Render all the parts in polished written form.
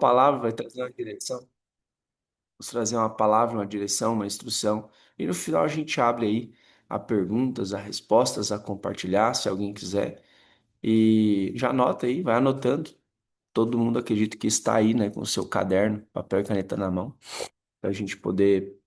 palavra, vai trazer uma direção. Vamos trazer uma palavra, uma direção, uma instrução. E no final a gente abre aí a perguntas, a respostas, a compartilhar, se alguém quiser. E já anota aí, vai anotando. Todo mundo acredita que está aí, né, com o seu caderno, papel e caneta na mão, para a gente poder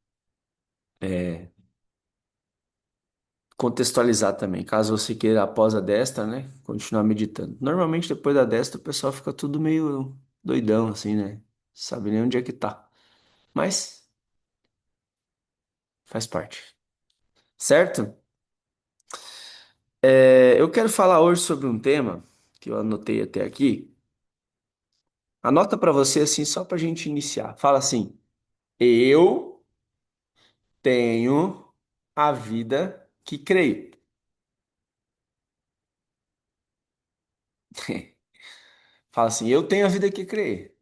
contextualizar também. Caso você queira, após a destra, né, continuar meditando. Normalmente, depois da destra, o pessoal fica tudo meio doidão, assim, né? Sabe nem onde é que tá. Mas faz parte. Certo? Eu quero falar hoje sobre um tema que eu anotei até aqui. Anota para você assim, só para a gente iniciar. Fala assim: eu tenho a vida que creio. Fala assim: eu tenho a vida que creio.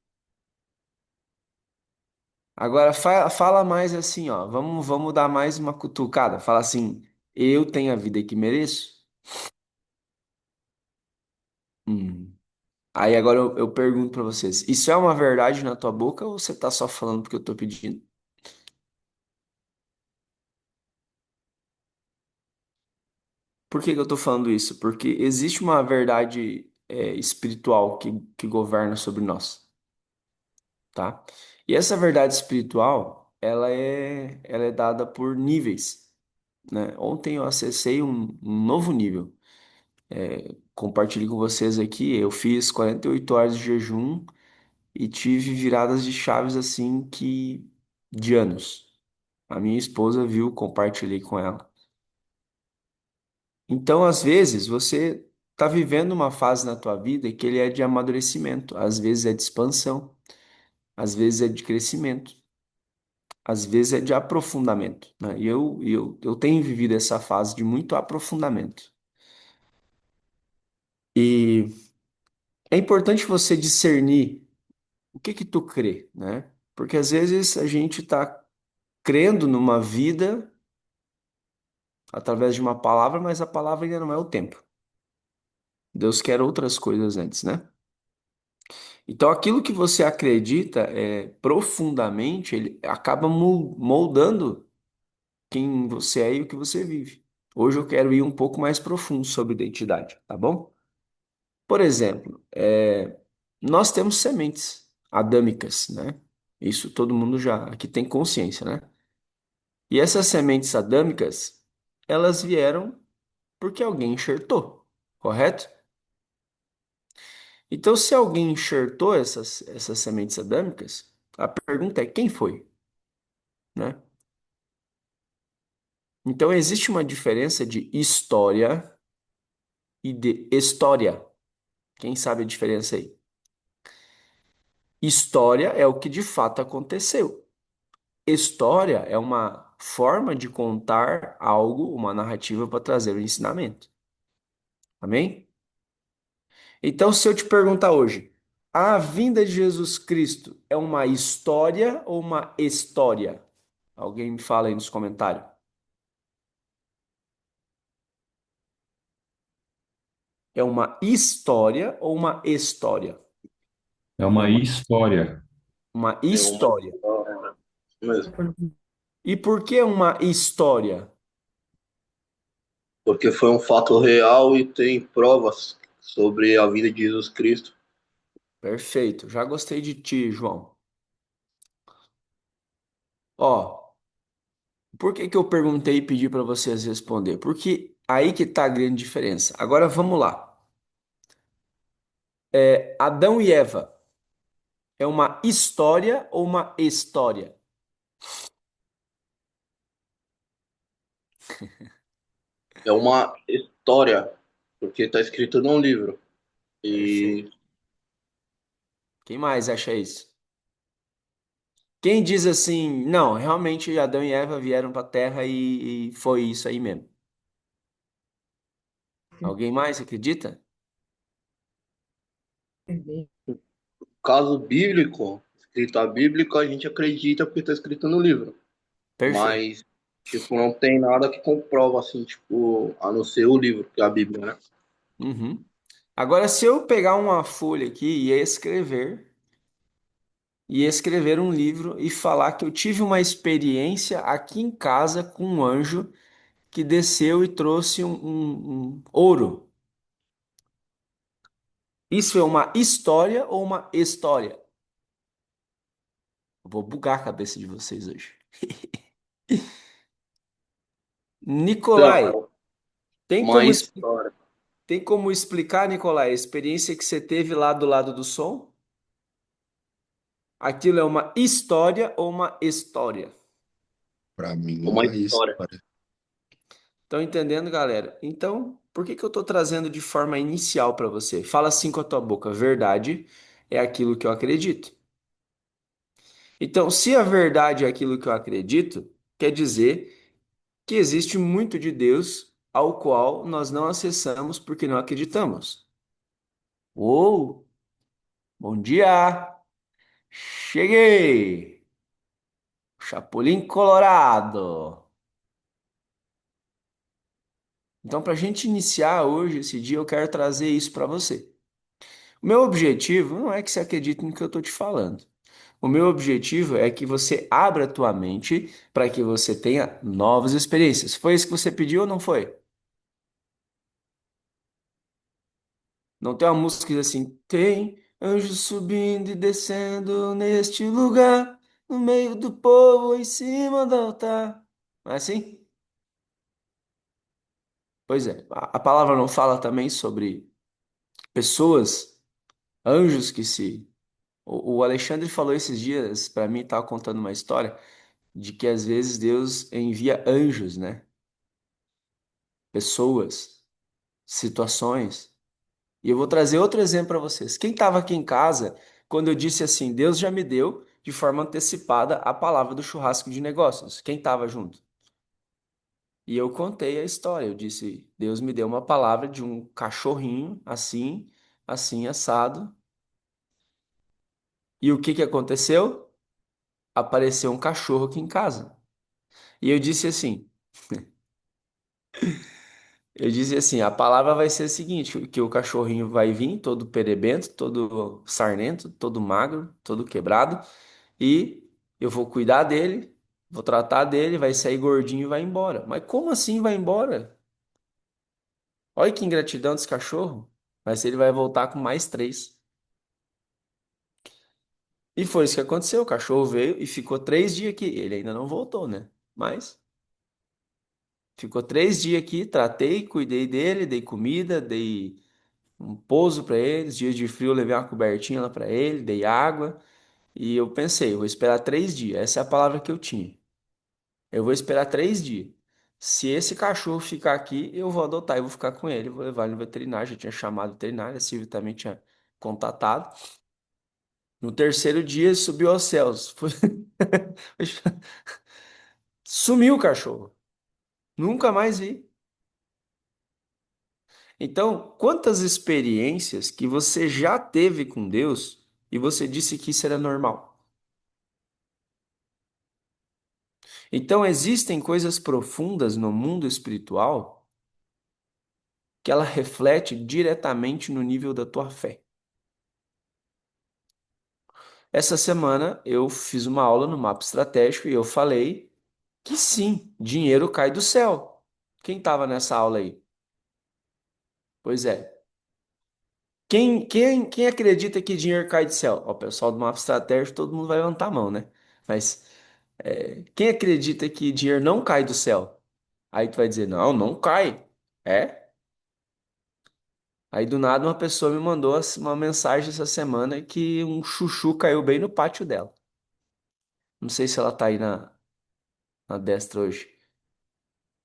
Agora fala mais assim, ó. Vamos dar mais uma cutucada. Fala assim: eu tenho a vida que mereço. Hum. Aí agora eu pergunto para vocês: isso é uma verdade na tua boca ou você tá só falando porque eu tô pedindo? Por que que eu tô falando isso? Porque existe uma verdade espiritual que governa sobre nós, tá? E essa verdade espiritual, ela é dada por níveis, né? Ontem eu acessei um novo nível. Compartilhei com vocês aqui, eu fiz 48 horas de jejum e tive viradas de chaves assim que de anos. A minha esposa viu, compartilhei com ela. Então, às vezes, você está vivendo uma fase na tua vida que ele é de amadurecimento, às vezes é de expansão, às vezes é de crescimento, às vezes é de aprofundamento, né? E eu tenho vivido essa fase de muito aprofundamento. E é importante você discernir o que que tu crê, né? Porque às vezes a gente está crendo numa vida através de uma palavra, mas a palavra ainda não é o tempo. Deus quer outras coisas antes, né? Então, aquilo que você acredita profundamente, ele acaba moldando quem você é e o que você vive. Hoje eu quero ir um pouco mais profundo sobre identidade, tá bom? Por exemplo, nós temos sementes adâmicas, né? Isso todo mundo já aqui tem consciência, né? E essas sementes adâmicas, elas vieram porque alguém enxertou, correto? Então, se alguém enxertou essas sementes adâmicas, a pergunta é quem foi, né? Então, existe uma diferença de história e de história. Quem sabe a diferença aí? História é o que de fato aconteceu. História é uma forma de contar algo, uma narrativa para trazer o ensinamento. Amém? Então, se eu te perguntar hoje, a vinda de Jesus Cristo é uma história ou uma história? Alguém me fala aí nos comentários. É uma história ou uma história? É É uma uma, história. uma É uma história. história mesmo. E por que uma história? Porque foi um fato real e tem provas sobre a vida de Jesus Cristo. Perfeito. Já gostei de ti, João. Ó, por que que eu perguntei e pedi para vocês responder? Porque aí que tá a grande diferença. Agora vamos lá. Adão e Eva é uma história ou uma história? É uma história, porque está escrito num livro. E Perfeito. Quem mais acha isso? Quem diz assim, não, realmente Adão e Eva vieram para a Terra e foi isso aí mesmo? Alguém mais acredita? caso bíblico, escrita bíblica, a gente acredita porque está escrito no livro. Perfeito. Mas, tipo, não tem nada que comprova, assim, tipo, a não ser o livro, que é a Bíblia, né? Uhum. Agora, se eu pegar uma folha aqui e escrever e escrever um livro e falar que eu tive uma experiência aqui em casa com um anjo que desceu e trouxe um ouro. Isso é uma história ou uma história? Eu vou bugar a cabeça de vocês hoje. Nicolai, Então, tem uma como, história. tem como explicar, Nicolai, a experiência que você teve lá do lado do som? Aquilo é uma história ou uma história? Para mim é Uma uma história. história. Estão entendendo, galera? Então, por que que eu estou trazendo de forma inicial para você? Fala assim com a tua boca. Verdade é aquilo que eu acredito. Então, se a verdade é aquilo que eu acredito, quer dizer que existe muito de Deus ao qual nós não acessamos porque não acreditamos. Uou, bom dia! Cheguei! Chapolin Colorado! Então, para a gente iniciar hoje, esse dia, eu quero trazer isso para você. O meu objetivo não é que você acredite no que eu estou te falando. O meu objetivo é que você abra a tua mente para que você tenha novas experiências. Foi isso que você pediu ou não foi? Não tem uma música que diz assim: tem anjos subindo e descendo neste lugar, no meio do povo, em cima do altar. Não é assim? Pois é, a palavra não fala também sobre pessoas, anjos que se. O Alexandre falou esses dias para mim, estava contando uma história de que às vezes Deus envia anjos, né? Pessoas, situações. E eu vou trazer outro exemplo para vocês. Quem estava aqui em casa, quando eu disse assim, Deus já me deu de forma antecipada a palavra do churrasco de negócios? Quem estava junto? E eu contei a história. Eu disse, Deus me deu uma palavra de um cachorrinho assim, assim, assado. E o que que aconteceu? Apareceu um cachorro aqui em casa. E eu disse assim, a palavra vai ser a seguinte, que o cachorrinho vai vir todo perebento, todo sarnento, todo magro, todo quebrado, e eu vou cuidar dele, vou tratar dele, vai sair gordinho e vai embora. Mas como assim vai embora? Olha que ingratidão desse cachorro. Mas ele vai voltar com mais três. E foi isso que aconteceu. O cachorro veio e ficou 3 dias aqui. Ele ainda não voltou, né? Mas ficou 3 dias aqui, tratei, cuidei dele, dei comida, dei um pouso para ele. Os dias de frio eu levei uma cobertinha lá para ele, dei água. E eu pensei, eu vou esperar 3 dias. Essa é a palavra que eu tinha. Eu vou esperar 3 dias. Se esse cachorro ficar aqui, eu vou adotar, eu vou ficar com ele, vou levar ele no veterinário. Já tinha chamado o veterinário, a Silvia também tinha contatado. No terceiro dia, ele subiu aos céus. Sumiu o cachorro. Nunca mais vi. Então, quantas experiências que você já teve com Deus e você disse que isso era normal? Então, existem coisas profundas no mundo espiritual que ela reflete diretamente no nível da tua fé. Essa semana eu fiz uma aula no mapa estratégico e eu falei que sim, dinheiro cai do céu. Quem estava nessa aula aí? Pois é. Quem acredita que dinheiro cai do céu? Ó, o pessoal do mapa estratégico, todo mundo vai levantar a mão, né? Mas quem acredita que dinheiro não cai do céu? Aí tu vai dizer, não, não cai. É? Aí do nada uma pessoa me mandou uma mensagem essa semana que um chuchu caiu bem no pátio dela. Não sei se ela tá aí na destra hoje.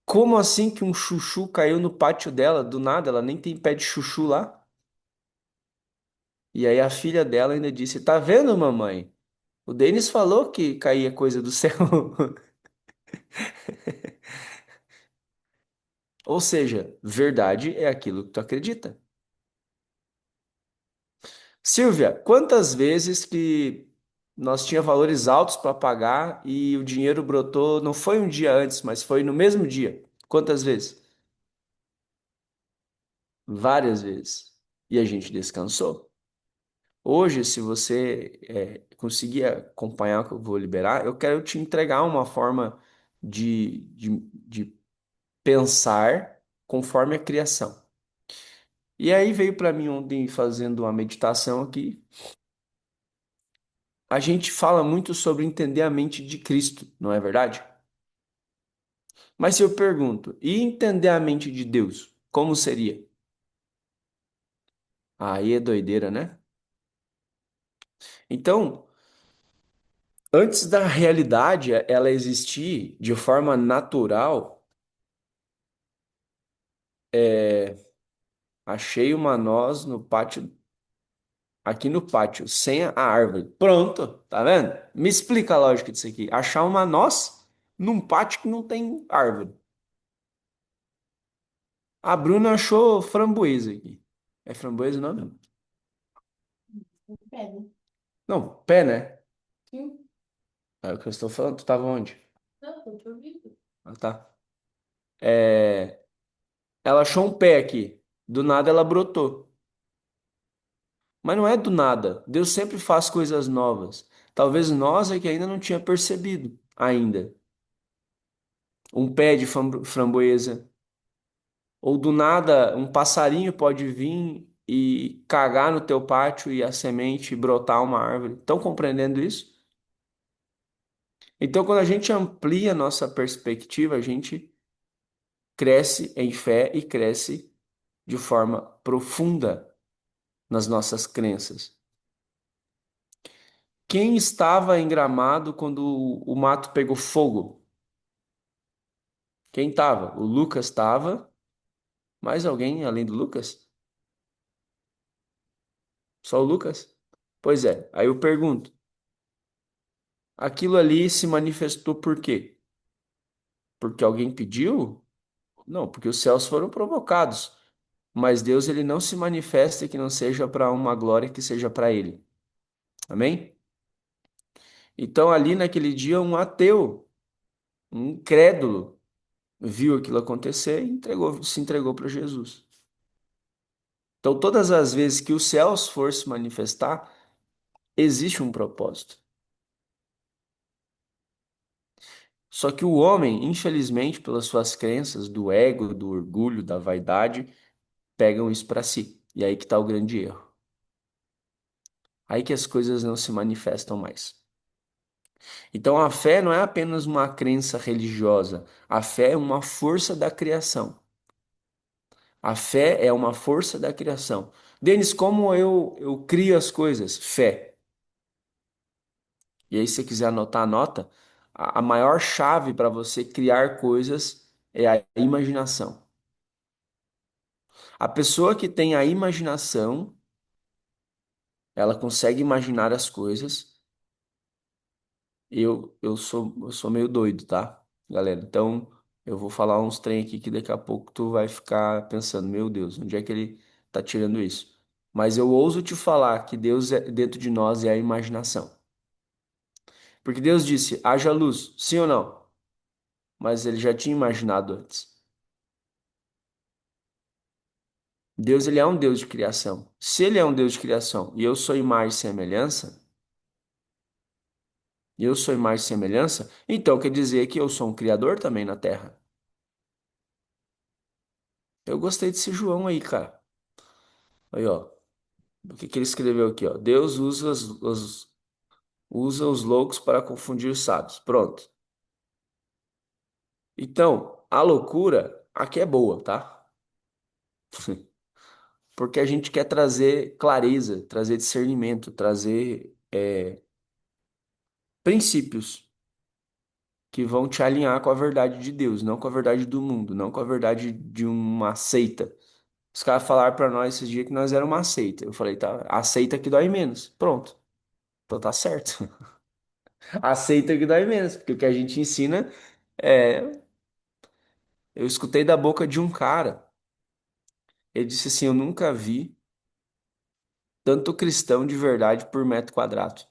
Como assim que um chuchu caiu no pátio dela do nada? Ela nem tem pé de chuchu lá. E aí a filha dela ainda disse: Tá vendo, mamãe? O Denis falou que caía coisa do céu. Ou seja, verdade é aquilo que tu acredita. Silvia, quantas vezes que nós tinha valores altos para pagar e o dinheiro brotou, não foi um dia antes, mas foi no mesmo dia? Quantas vezes? Várias vezes. E a gente descansou. Hoje, se você conseguir acompanhar o que eu vou liberar, eu quero te entregar uma forma de pensar conforme a criação. E aí veio para mim ontem, fazendo uma meditação aqui, a gente fala muito sobre entender a mente de Cristo, não é verdade? Mas se eu pergunto, e entender a mente de Deus, como seria? Aí é doideira, né? Então, antes da realidade ela existir de forma natural, achei uma noz no pátio, aqui no pátio, sem a árvore. Pronto, tá vendo? Me explica a lógica disso aqui. Achar uma noz num pátio que não tem árvore. A Bruna achou framboesa aqui. É framboesa o nome? Não, pé, né? É o que eu estou falando. Tu tava onde? Ah, tá. É, ela achou um pé aqui. Do nada ela brotou. Mas não é do nada. Deus sempre faz coisas novas. Talvez nós é que ainda não tinha percebido ainda. Um pé de framboesa. Ou do nada um passarinho pode vir e cagar no teu pátio e a semente brotar uma árvore. Estão compreendendo isso? Então, quando a gente amplia a nossa perspectiva, a gente cresce em fé e cresce de forma profunda nas nossas crenças. Quem estava em Gramado quando o mato pegou fogo? Quem estava? O Lucas estava. Mais alguém além do Lucas? Só o Lucas? Pois é. Aí eu pergunto: aquilo ali se manifestou por quê? Porque alguém pediu? Não, porque os céus foram provocados. Mas Deus ele não se manifesta que não seja para uma glória que seja para ele. Amém? Então ali naquele dia um ateu, um incrédulo, viu aquilo acontecer e se entregou para Jesus. Então todas as vezes que os céus for se manifestar, existe um propósito. Só que o homem, infelizmente, pelas suas crenças, do ego, do orgulho, da vaidade, pegam isso para si. E aí que está o grande erro. Aí que as coisas não se manifestam mais. Então a fé não é apenas uma crença religiosa. A fé é uma força da criação. A fé é uma força da criação. Denis, como eu crio as coisas? Fé. E aí, se você quiser anotar, anota. A maior chave para você criar coisas é a imaginação. A pessoa que tem a imaginação, ela consegue imaginar as coisas. Eu sou meio doido, tá, galera? Então, eu vou falar uns trem aqui que daqui a pouco tu vai ficar pensando, meu Deus, onde é que ele tá tirando isso? Mas eu ouso te falar que Deus dentro de nós é a imaginação. Porque Deus disse, haja luz, sim ou não? Mas ele já tinha imaginado antes. Deus, ele é um Deus de criação. Se ele é um Deus de criação e eu sou imagem e semelhança, então quer dizer que eu sou um criador também na Terra. Eu gostei desse João aí, cara. Aí, ó. O que que ele escreveu aqui, ó? Deus usa os loucos para confundir os sábios. Pronto. Então, a loucura aqui é boa, tá? Porque a gente quer trazer clareza, trazer discernimento, trazer princípios que vão te alinhar com a verdade de Deus, não com a verdade do mundo, não com a verdade de uma seita. Os caras falaram pra nós esses dias que nós éramos uma seita. Eu falei, tá, aceita que dói menos. Pronto. Então tá certo. Aceita que dói menos, porque o que a gente ensina é. Eu escutei da boca de um cara. Ele disse assim: Eu nunca vi tanto cristão de verdade por metro quadrado.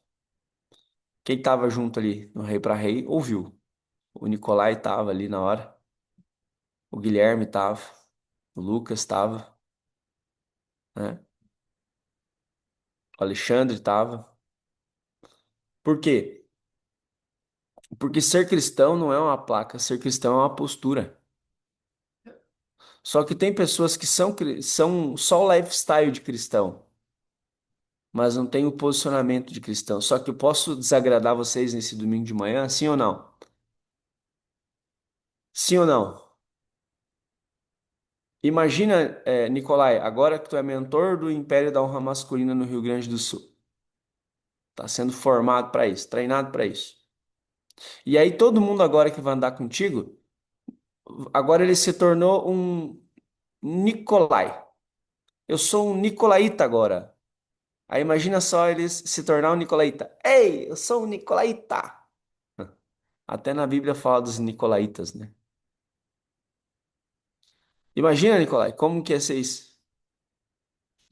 Quem tava junto ali no Rei para Rei ouviu. O Nicolai tava ali na hora. O Guilherme tava. O Lucas tava, né? O Alexandre estava. Por quê? Porque ser cristão não é uma placa, ser cristão é uma postura. Só que tem pessoas que são só o lifestyle de cristão, mas não tem o posicionamento de cristão. Só que eu posso desagradar vocês nesse domingo de manhã, sim ou não? Sim ou não? Imagina, Nicolai, agora que tu é mentor do Império da Honra Masculina no Rio Grande do Sul. Tá sendo formado para isso, treinado para isso. E aí todo mundo agora que vai andar contigo, agora ele se tornou um Nicolai. Eu sou um Nicolaíta agora. Aí imagina só ele se tornar um Nicolaíta. Ei, eu sou um Nicolaíta. Até na Bíblia fala dos Nicolaitas, né? Imagina, Nicolai, como que ia ser isso?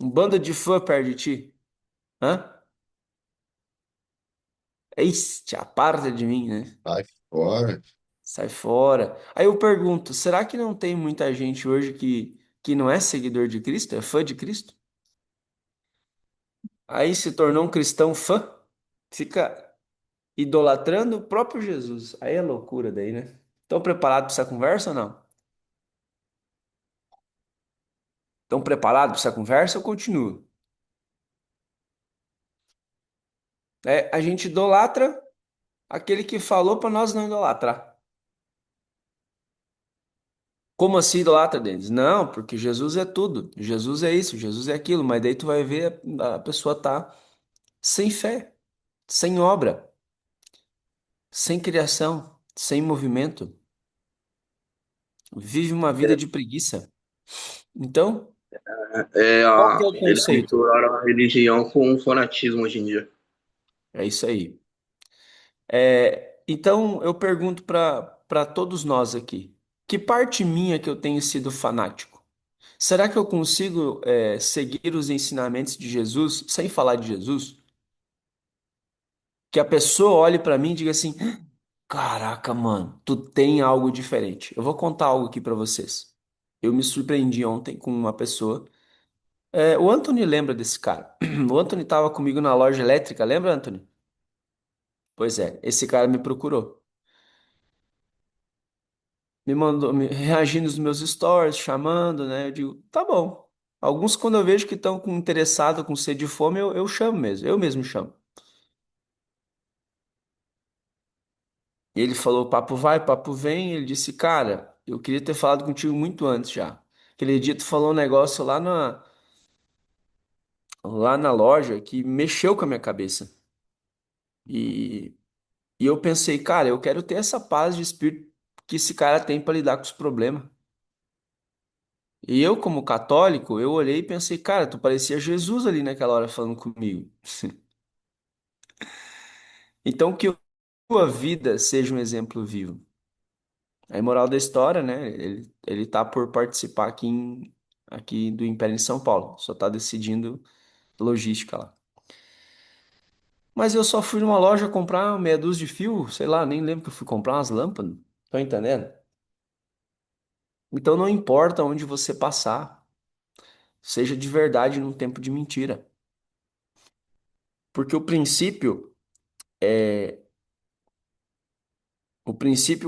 Um bando de fã perto de ti. Hã? Este, aparta de mim, né? Sai fora. Sai fora. Aí eu pergunto, será que não tem muita gente hoje que não é seguidor de Cristo, é fã de Cristo? Aí se tornou um cristão fã, fica idolatrando o próprio Jesus. Aí é loucura daí, né? Estão preparados para essa conversa ou não? Estão preparados para essa conversa ou continuo? A gente idolatra aquele que falou para nós não idolatrar. Como assim idolatra deles? Não, porque Jesus é tudo. Jesus é isso, Jesus é aquilo. Mas daí tu vai ver a pessoa tá sem fé, sem obra, sem criação, sem movimento. Vive uma vida de preguiça. Então, qual que é o Eles conceito? misturaram a religião com o fanatismo hoje em dia. É isso aí. Então, eu pergunto para todos nós aqui, que parte minha que eu tenho sido fanático? Será que eu consigo, seguir os ensinamentos de Jesus sem falar de Jesus? Que a pessoa olhe para mim e diga assim: caraca, mano, tu tem algo diferente. Eu vou contar algo aqui para vocês. Eu me surpreendi ontem com uma pessoa. O Anthony lembra desse cara. O Anthony estava comigo na loja elétrica, lembra, Anthony? Pois é, esse cara me procurou. Me mandou, reagindo nos meus stories, chamando, né? Eu digo, tá bom. Alguns, quando eu vejo que estão interessado, com sede de fome, eu chamo mesmo, eu mesmo chamo. E ele falou, papo vai, papo vem. Ele disse, cara, eu queria ter falado contigo muito antes já. Aquele dia tu falou um negócio lá na loja que mexeu com a minha cabeça. E, e eu pensei, cara, eu quero ter essa paz de espírito que esse cara tem para lidar com os problemas. E eu, como católico, eu olhei e pensei, cara, tu parecia Jesus ali naquela hora falando comigo. Então, que a tua vida seja um exemplo vivo. Aí, moral da história, né? Ele tá por participar aqui do Império em São Paulo. Só tá decidindo logística lá. Mas eu só fui numa loja comprar meia dúzia de fio, sei lá, nem lembro que eu fui comprar umas lâmpadas. Tá entendendo? Então não importa onde você passar, seja de verdade num tempo de mentira. Porque o princípio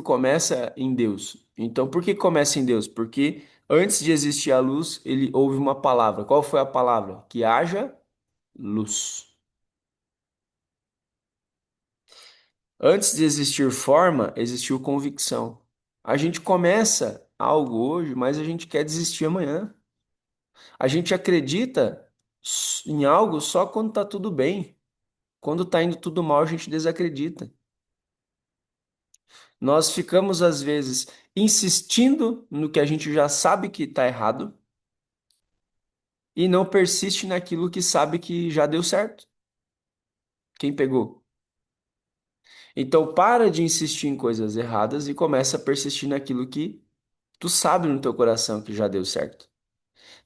começa em Deus. Então por que começa em Deus? Porque antes de existir a luz, ele houve uma palavra. Qual foi a palavra? Que haja luz. Antes de existir forma, existiu convicção. A gente começa algo hoje, mas a gente quer desistir amanhã. A gente acredita em algo só quando está tudo bem. Quando está indo tudo mal, a gente desacredita. Nós ficamos, às vezes, insistindo no que a gente já sabe que está errado e não persiste naquilo que sabe que já deu certo. Quem pegou? Então, para de insistir em coisas erradas e começa a persistir naquilo que tu sabe no teu coração que já deu certo.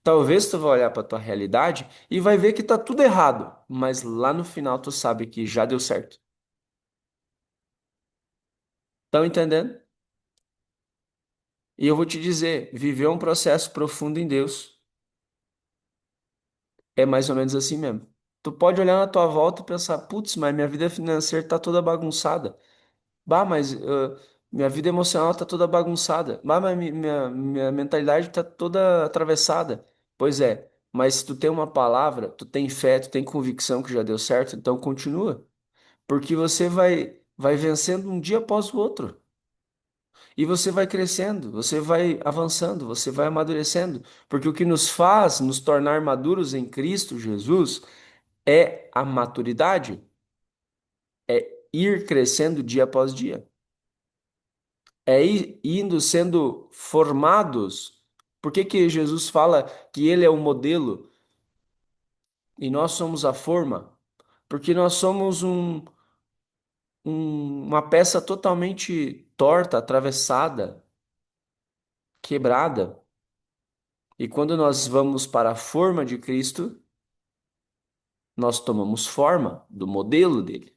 Talvez tu vai olhar para tua realidade e vai ver que tá tudo errado, mas lá no final tu sabe que já deu certo. Estão entendendo? E eu vou te dizer, viver um processo profundo em Deus é mais ou menos assim mesmo. Tu pode olhar na tua volta e pensar, putz, mas minha vida financeira tá toda bagunçada. Bah, mas minha vida emocional tá toda bagunçada. Bah, mas minha mentalidade tá toda atravessada. Pois é, mas se tu tem uma palavra, tu tem fé, tu tem convicção que já deu certo, então continua. Porque você vai vencendo um dia após o outro. E você vai crescendo, você vai avançando, você vai amadurecendo. Porque o que nos faz nos tornar maduros em Cristo Jesus é a maturidade, é ir crescendo dia após dia. É ir indo sendo formados. Por que que Jesus fala que ele é o modelo e nós somos a forma? Porque nós somos uma peça totalmente torta, atravessada, quebrada. E quando nós vamos para a forma de Cristo, nós tomamos forma do modelo dele.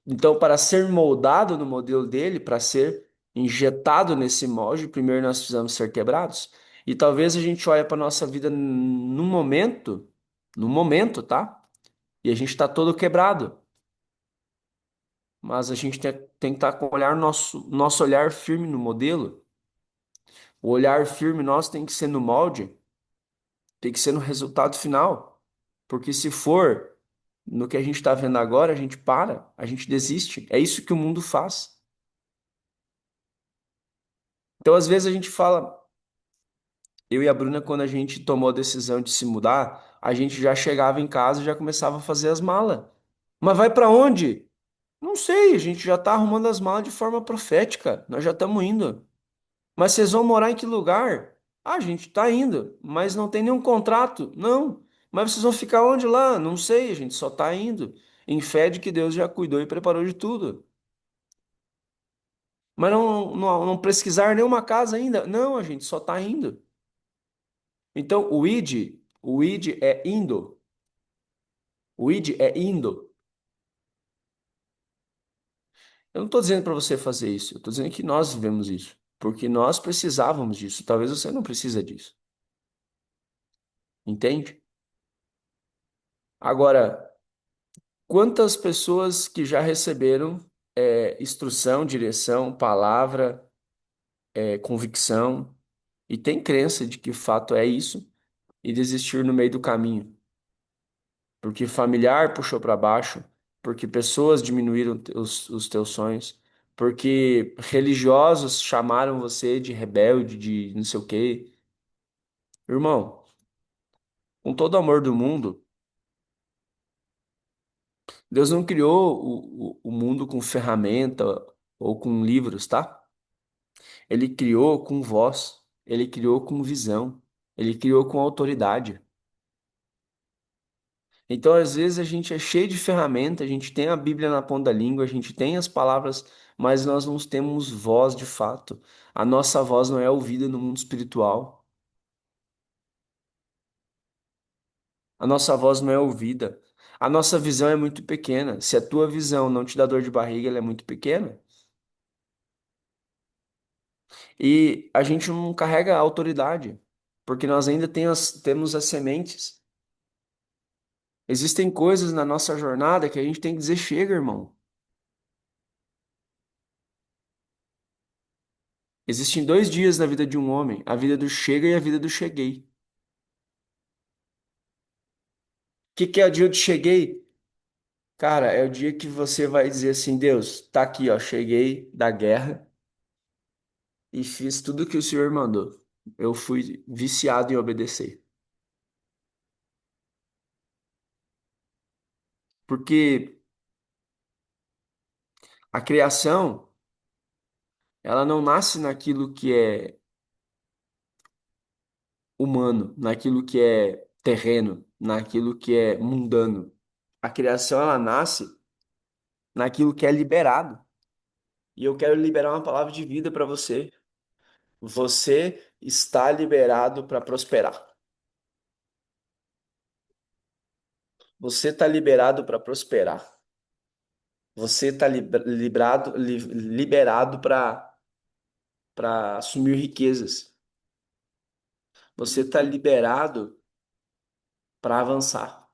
Então, para ser moldado no modelo dele, para ser injetado nesse molde, primeiro nós precisamos ser quebrados. E talvez a gente olhe para a nossa vida no momento, tá? E a gente está todo quebrado. Mas a gente tem que estar com o olhar nosso olhar firme no modelo. O olhar firme nosso tem que ser no molde, tem que ser no resultado final. Porque se for no que a gente está vendo agora, a gente para, a gente desiste. É isso que o mundo faz. Então, às vezes a gente fala, eu e a Bruna, quando a gente tomou a decisão de se mudar, a gente já chegava em casa e já começava a fazer as malas. Mas vai para onde? Não sei, a gente já está arrumando as malas de forma profética. Nós já estamos indo. Mas vocês vão morar em que lugar? Ah, a gente está indo, mas não tem nenhum contrato. Não. Mas vocês vão ficar onde lá? Não sei, a gente só está indo. Em fé de que Deus já cuidou e preparou de tudo. Mas não pesquisar nenhuma casa ainda. Não, a gente só está indo. Então, o id é indo. O id é indo. Eu não estou dizendo para você fazer isso. Eu estou dizendo que nós vivemos isso. Porque nós precisávamos disso. Talvez você não precisa disso. Entende? Agora, quantas pessoas que já receberam instrução, direção, palavra, convicção e tem crença de que fato é isso e desistir no meio do caminho? Porque familiar puxou para baixo, porque pessoas diminuíram os teus sonhos, porque religiosos chamaram você de rebelde, de não sei o quê. Irmão, com todo o amor do mundo, Deus não criou o mundo com ferramenta ou com livros, tá? Ele criou com voz, ele criou com visão, ele criou com autoridade. Então, às vezes, a gente é cheio de ferramenta, a gente tem a Bíblia na ponta da língua, a gente tem as palavras, mas nós não temos voz de fato. A nossa voz não é ouvida no mundo espiritual. A nossa voz não é ouvida. A nossa visão é muito pequena. Se a tua visão não te dá dor de barriga, ela é muito pequena. E a gente não carrega a autoridade, porque nós ainda temos as sementes. Existem coisas na nossa jornada que a gente tem que dizer: chega, irmão. Existem dois dias na vida de um homem: a vida do chega e a vida do cheguei. O que que é o dia do cheguei? Cara, é o dia que você vai dizer assim: Deus, tá aqui, ó, cheguei da guerra e fiz tudo que o Senhor mandou. Eu fui viciado em obedecer. Porque a criação, ela não nasce naquilo que é humano, naquilo que é terreno, naquilo que é mundano. A criação, ela nasce naquilo que é liberado. E eu quero liberar uma palavra de vida para você. Você está liberado para prosperar. Você está liberado para prosperar. Você está liberado para assumir riquezas. Você está liberado para avançar.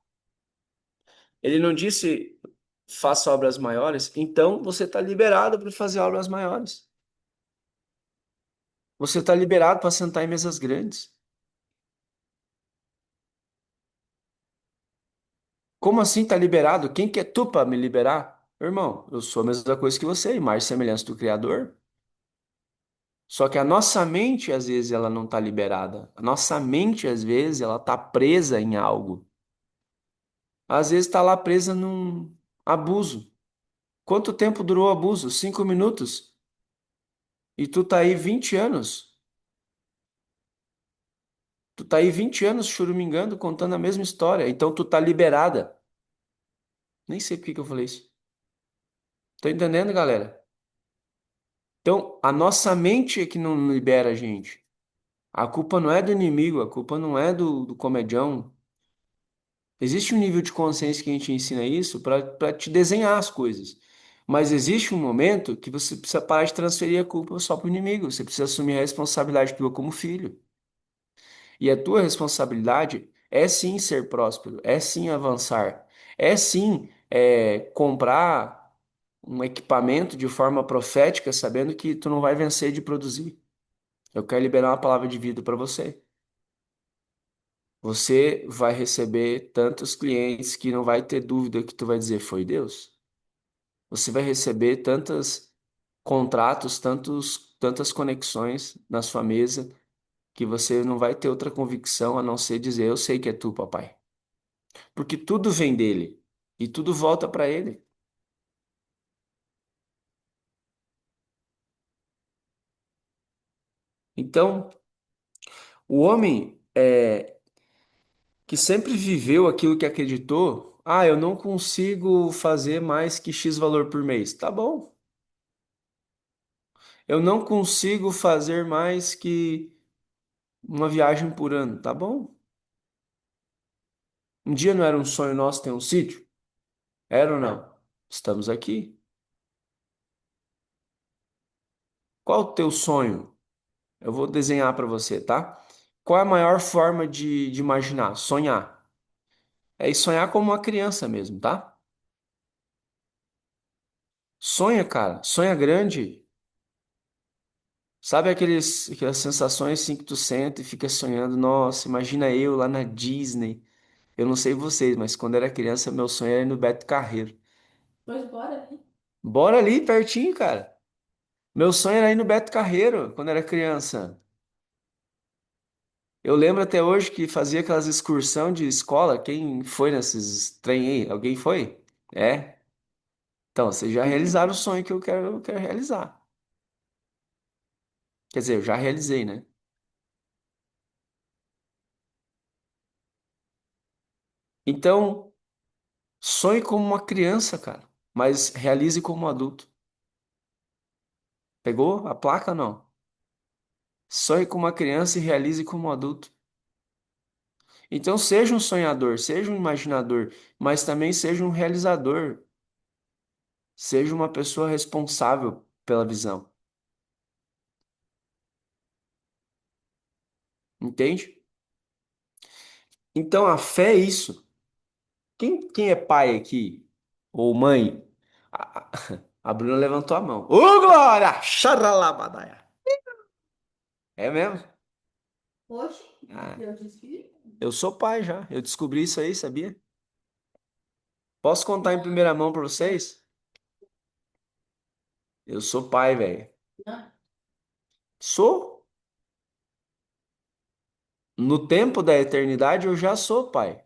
Ele não disse faça obras maiores, então você está liberado para fazer obras maiores. Você está liberado para sentar em mesas grandes. Como assim está liberado? Quem que é tu para me liberar? Irmão, eu sou a mesma coisa que você, imagem e semelhança do Criador. Só que a nossa mente, às vezes, ela não está liberada. A nossa mente, às vezes, ela está presa em algo. Às vezes está lá presa num abuso. Quanto tempo durou o abuso? 5 minutos. E tu tá aí 20 anos. Tu tá aí 20 anos churumingando, contando a mesma história. Então tu tá liberada. Nem sei por que que eu falei isso. Tô entendendo, galera? Então, a nossa mente é que não libera a gente. A culpa não é do inimigo, a culpa não é do comedião. Existe um nível de consciência que a gente ensina isso para te desenhar as coisas. Mas existe um momento que você precisa parar de transferir a culpa só para o inimigo. Você precisa assumir a responsabilidade tua como filho. E a tua responsabilidade é sim ser próspero, é sim avançar, é sim comprar um equipamento de forma profética, sabendo que tu não vai vencer de produzir. Eu quero liberar uma palavra de vida para você. Você vai receber tantos clientes que não vai ter dúvida que tu vai dizer foi Deus. Você vai receber tantos contratos, tantas conexões na sua mesa que você não vai ter outra convicção a não ser dizer eu sei que é tu, papai. Porque tudo vem dele e tudo volta para ele. Então, o homem que sempre viveu aquilo que acreditou, eu não consigo fazer mais que X valor por mês. Tá bom. Eu não consigo fazer mais que uma viagem por ano. Tá bom. Um dia não era um sonho nosso ter um sítio? Era ou não? Estamos aqui. Qual o teu sonho? Eu vou desenhar para você, tá? Qual é a maior forma de imaginar? Sonhar. É ir sonhar como uma criança mesmo, tá? Sonha, cara. Sonha grande. Sabe aquelas sensações assim que tu sente e fica sonhando? Nossa, imagina eu lá na Disney. Eu não sei vocês, mas quando era criança, meu sonho era ir no Beto Carreiro. Pois bora, né? Bora ali, pertinho, cara. Meu sonho era ir no Beto Carreiro quando era criança. Eu lembro até hoje que fazia aquelas excursão de escola. Quem foi nesses trem aí? Alguém foi? É? Então, vocês já realizaram o sonho que eu quero realizar. Quer dizer, eu já realizei, né? Então, sonhe como uma criança, cara, mas realize como um adulto. Pegou a placa, não? Sonhe como uma criança e realize como um adulto. Então, seja um sonhador, seja um imaginador, mas também seja um realizador. Seja uma pessoa responsável pela visão. Entende? Então, a fé é isso. Quem é pai aqui? Ou mãe? A, a a Bruna levantou a mão. Ô, Glória! Xaralabadaia. É mesmo? Oxe, Ah, eu disse que eu sou pai já. Eu descobri isso aí, sabia? Posso contar em primeira mão para vocês? Eu sou pai, velho. não. Sou. No tempo da eternidade, eu já sou pai.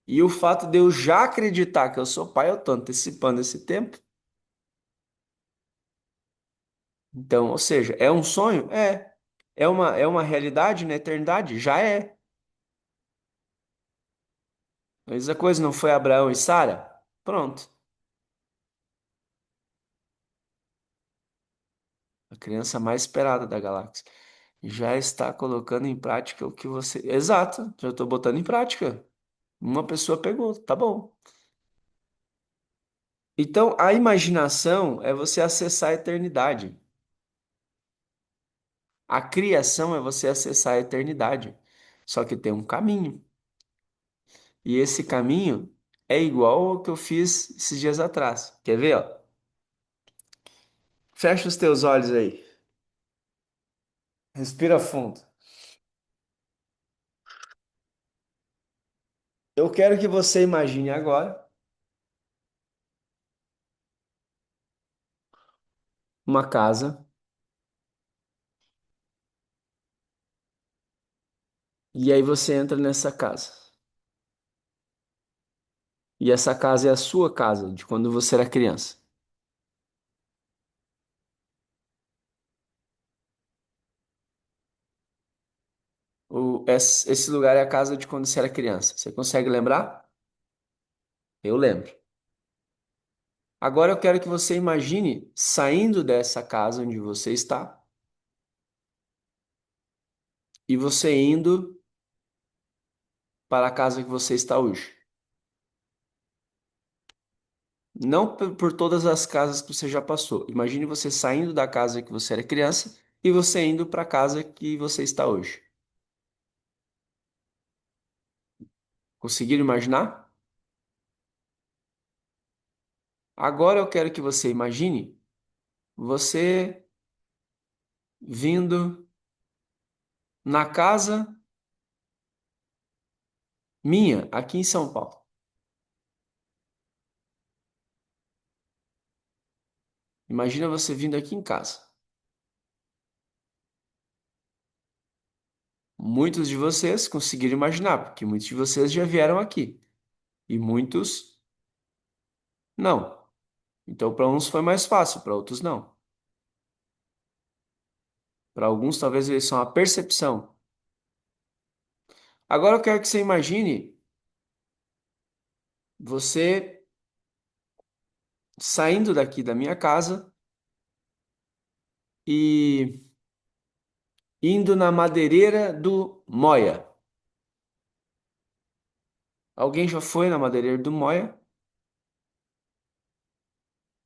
E o fato de eu já acreditar que eu sou pai, eu tô antecipando esse tempo. Então, ou seja, é um sonho? É. É uma realidade na eternidade? Já é. Mas a coisa não foi Abraão e Sara? Pronto. A criança mais esperada da galáxia. Já está colocando em prática o que você. Exato, já estou botando em prática. Uma pessoa pegou, tá bom. Então, a imaginação é você acessar a eternidade. A criação é você acessar a eternidade. Só que tem um caminho. E esse caminho é igual ao que eu fiz esses dias atrás. Quer ver, ó? Fecha os teus olhos aí. Respira fundo. Eu quero que você imagine agora uma casa e aí você entra nessa casa. E essa casa é a sua casa de quando você era criança. Esse lugar é a casa de quando você era criança. Você consegue lembrar? Eu lembro. Agora eu quero que você imagine saindo dessa casa onde você está e você indo para a casa que você está hoje. Não por todas as casas que você já passou. Imagine você saindo da casa que você era criança e você indo para a casa que você está hoje. Conseguiram imaginar? Agora eu quero que você imagine você vindo na casa minha, aqui em São Paulo. Imagina você vindo aqui em casa. Muitos de vocês conseguiram imaginar, porque muitos de vocês já vieram aqui e muitos não. Então, para uns foi mais fácil, para outros não. Para alguns, talvez eles são a percepção. Agora eu quero que você imagine você saindo daqui da minha casa e indo na madeireira do Moia. Alguém já foi na madeireira do Moia?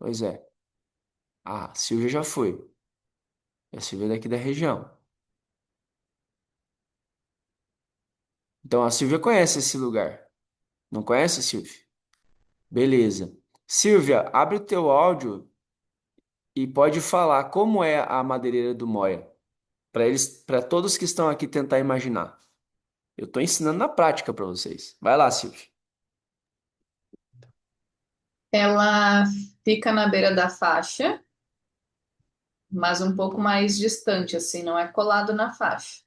Pois é. Ah, a Silvia já foi. A Silvia é daqui da região. Então a Silvia conhece esse lugar. Não conhece, Silvia? Beleza. Silvia, abre o teu áudio e pode falar como é a madeireira do Moia, para todos que estão aqui tentar imaginar. Eu estou ensinando na prática para vocês. Vai lá, Silvia. Ela fica na beira da faixa, mas um pouco mais distante, assim, não é colado na faixa.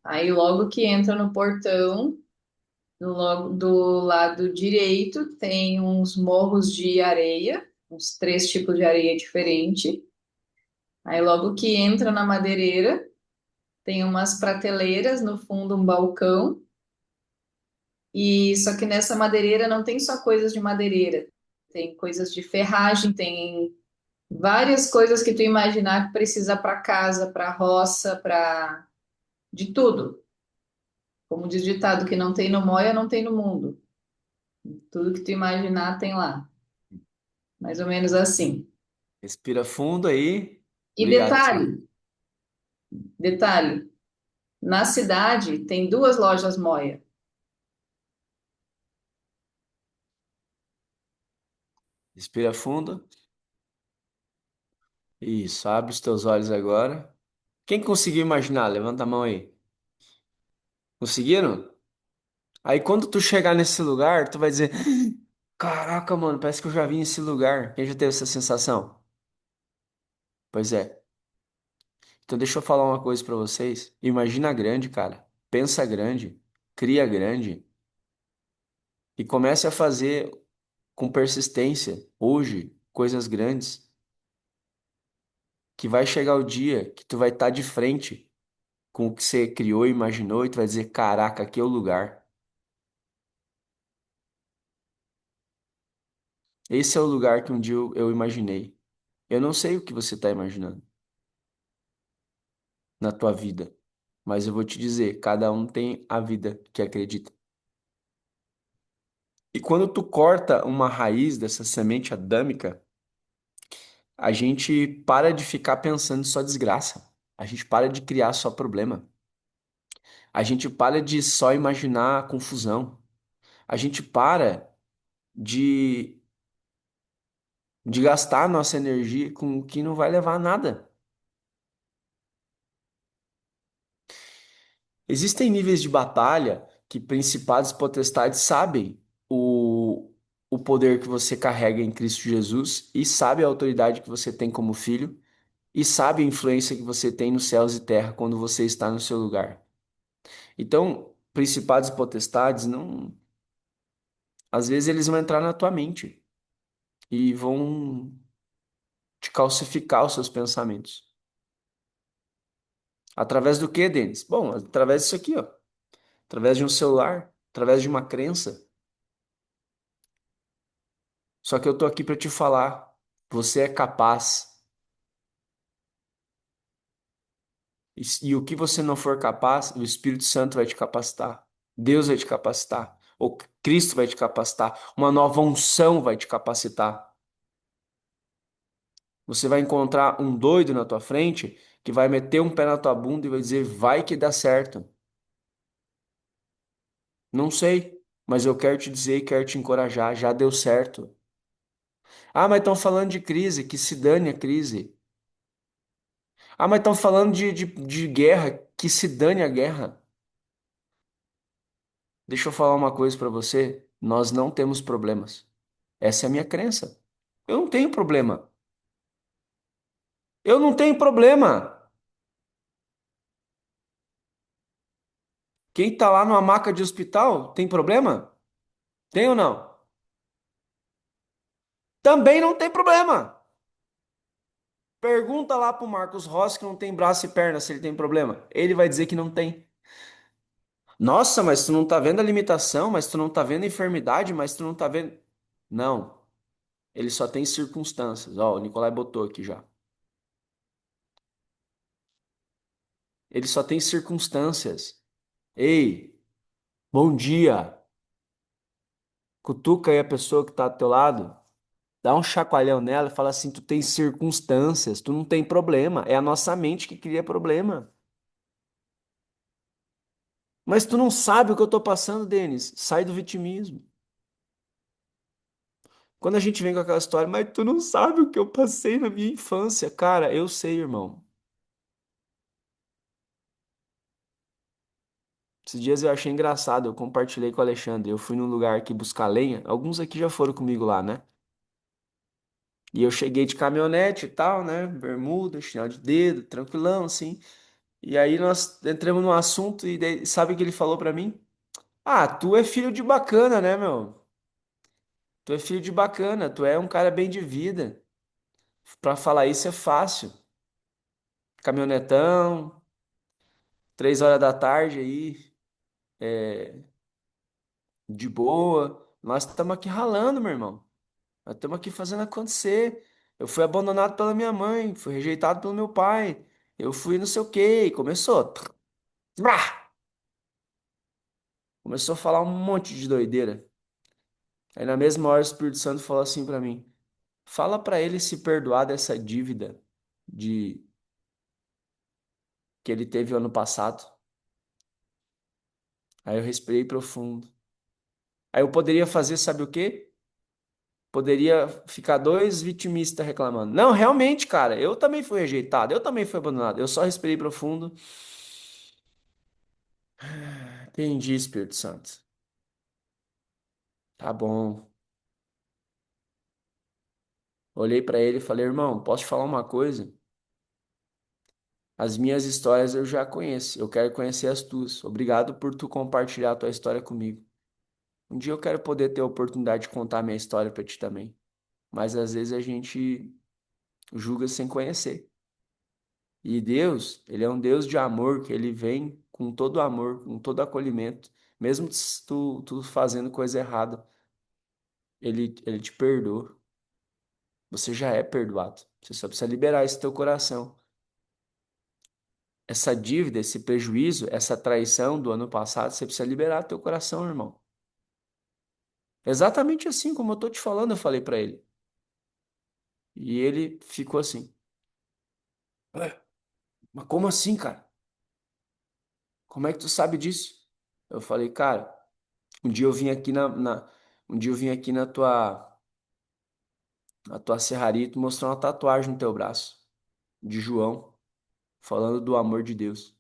Aí logo que entra no portão, logo do lado direito tem uns morros de areia, uns três tipos de areia diferente. Aí logo que entra na madeireira, tem umas prateleiras, no fundo um balcão. E só que nessa madeireira não tem só coisas de madeireira, tem coisas de ferragem, tem várias coisas que tu imaginar que precisa para casa, para roça, para de tudo. Como diz o ditado, que não tem no Moia, não tem no mundo. Tudo que tu imaginar tem lá. Mais ou menos assim. Respira fundo aí. E Obrigado, Silvia. detalhe, na cidade tem duas lojas Moia. Respira fundo. Isso, abre os teus olhos agora. Quem conseguiu imaginar? Levanta a mão aí. Conseguiram? Aí quando tu chegar nesse lugar, tu vai dizer: Caraca, mano, parece que eu já vim nesse lugar. Quem já teve essa sensação? Pois é. Então deixa eu falar uma coisa pra vocês. Imagina grande, cara. Pensa grande. Cria grande. E comece a fazer com persistência, hoje, coisas grandes. Que vai chegar o dia que tu vai estar de frente com o que você criou e imaginou e tu vai dizer: Caraca, aqui é o lugar. Esse é o lugar que um dia eu imaginei. Eu não sei o que você está imaginando na tua vida, mas eu vou te dizer, cada um tem a vida que acredita. E quando tu corta uma raiz dessa semente adâmica, a gente para de ficar pensando só desgraça. A gente para de criar só problema. A gente para de só imaginar confusão. A gente para de, de gastar nossa energia com o que não vai levar a nada. Existem níveis de batalha que principados e potestades sabem o poder que você carrega em Cristo Jesus e sabe a autoridade que você tem como filho e sabe a influência que você tem nos céus e terra quando você está no seu lugar. Então, principados e potestades não, às vezes eles vão entrar na tua mente e vão te calcificar os seus pensamentos. Através do quê, Denis? Bom, através disso aqui, ó. Através de um celular, através de uma crença. Só que eu tô aqui para te falar, você é capaz. E o que você não for capaz, o Espírito Santo vai te capacitar. Deus vai te capacitar. Ou Cristo vai te capacitar. Uma nova unção vai te capacitar. Você vai encontrar um doido na tua frente que vai meter um pé na tua bunda e vai dizer, vai que dá certo. Não sei, mas eu quero te dizer e quero te encorajar, já deu certo. Ah, mas estão falando de crise, que se dane a crise. Ah, mas estão falando de guerra, que se dane a guerra. Deixa eu falar uma coisa para você. Nós não temos problemas. Essa é a minha crença. Eu não tenho problema. Eu não tenho problema. Quem tá lá numa maca de hospital tem problema? Tem ou não? Também não tem problema. Pergunta lá pro Marcos Rossi que não tem braço e perna se ele tem problema. Ele vai dizer que não tem. Nossa, mas tu não tá vendo a limitação, mas tu não tá vendo a enfermidade, mas tu não tá vendo. Não, ele só tem circunstâncias. Ó, o Nicolai botou aqui já. Ele só tem circunstâncias. Ei, bom dia. Cutuca aí a pessoa que tá do teu lado. Dá um chacoalhão nela e fala assim: tu tem circunstâncias, tu não tem problema. É a nossa mente que cria problema. Mas tu não sabe o que eu tô passando, Denis. Sai do vitimismo. Quando a gente vem com aquela história, mas tu não sabe o que eu passei na minha infância. Cara, eu sei, irmão. Esses dias eu achei engraçado, eu compartilhei com o Alexandre. Eu fui num lugar aqui buscar lenha. Alguns aqui já foram comigo lá, né? E eu cheguei de caminhonete e tal, né? Bermuda, chinelo de dedo, tranquilão, assim. E aí nós entramos no assunto e sabe o que ele falou pra mim? Ah, tu é filho de bacana, né, meu? Tu é filho de bacana, tu é um cara bem de vida. Pra falar isso é fácil. Caminhonetão, 3 horas da tarde aí, de boa. Nós estamos aqui ralando, meu irmão. Nós estamos aqui fazendo acontecer. Eu fui abandonado pela minha mãe, fui rejeitado pelo meu pai. Eu fui não sei o quê. E começou. Brá! Começou a falar um monte de doideira. Aí na mesma hora o Espírito Santo falou assim pra mim: fala pra ele se perdoar dessa dívida de que ele teve o ano passado. Aí eu respirei profundo. Aí eu poderia fazer, sabe o quê? Poderia ficar dois vitimistas reclamando. Não, realmente, cara, eu também fui rejeitado, eu também fui abandonado. Eu só respirei profundo. Entendi, Espírito Santo. Tá bom. Olhei pra ele e falei, irmão, posso te falar uma coisa? As minhas histórias eu já conheço. Eu quero conhecer as tuas. Obrigado por tu compartilhar a tua história comigo. Um dia eu quero poder ter a oportunidade de contar a minha história pra ti também. Mas às vezes a gente julga sem conhecer. E Deus, ele é um Deus de amor, que ele vem com todo amor, com todo acolhimento. Mesmo tu fazendo coisa errada, ele te perdoa. Você já é perdoado. Você só precisa liberar esse teu coração. Essa dívida, esse prejuízo, essa traição do ano passado, você precisa liberar teu coração, irmão. Exatamente assim como eu tô te falando, eu falei pra ele. E ele ficou assim. Ué, mas como assim, cara? Como é que tu sabe disso? Eu falei, cara, um dia eu vim aqui Um dia eu vim aqui na tua serraria e tu mostrou uma tatuagem no teu braço, de João, falando do amor de Deus.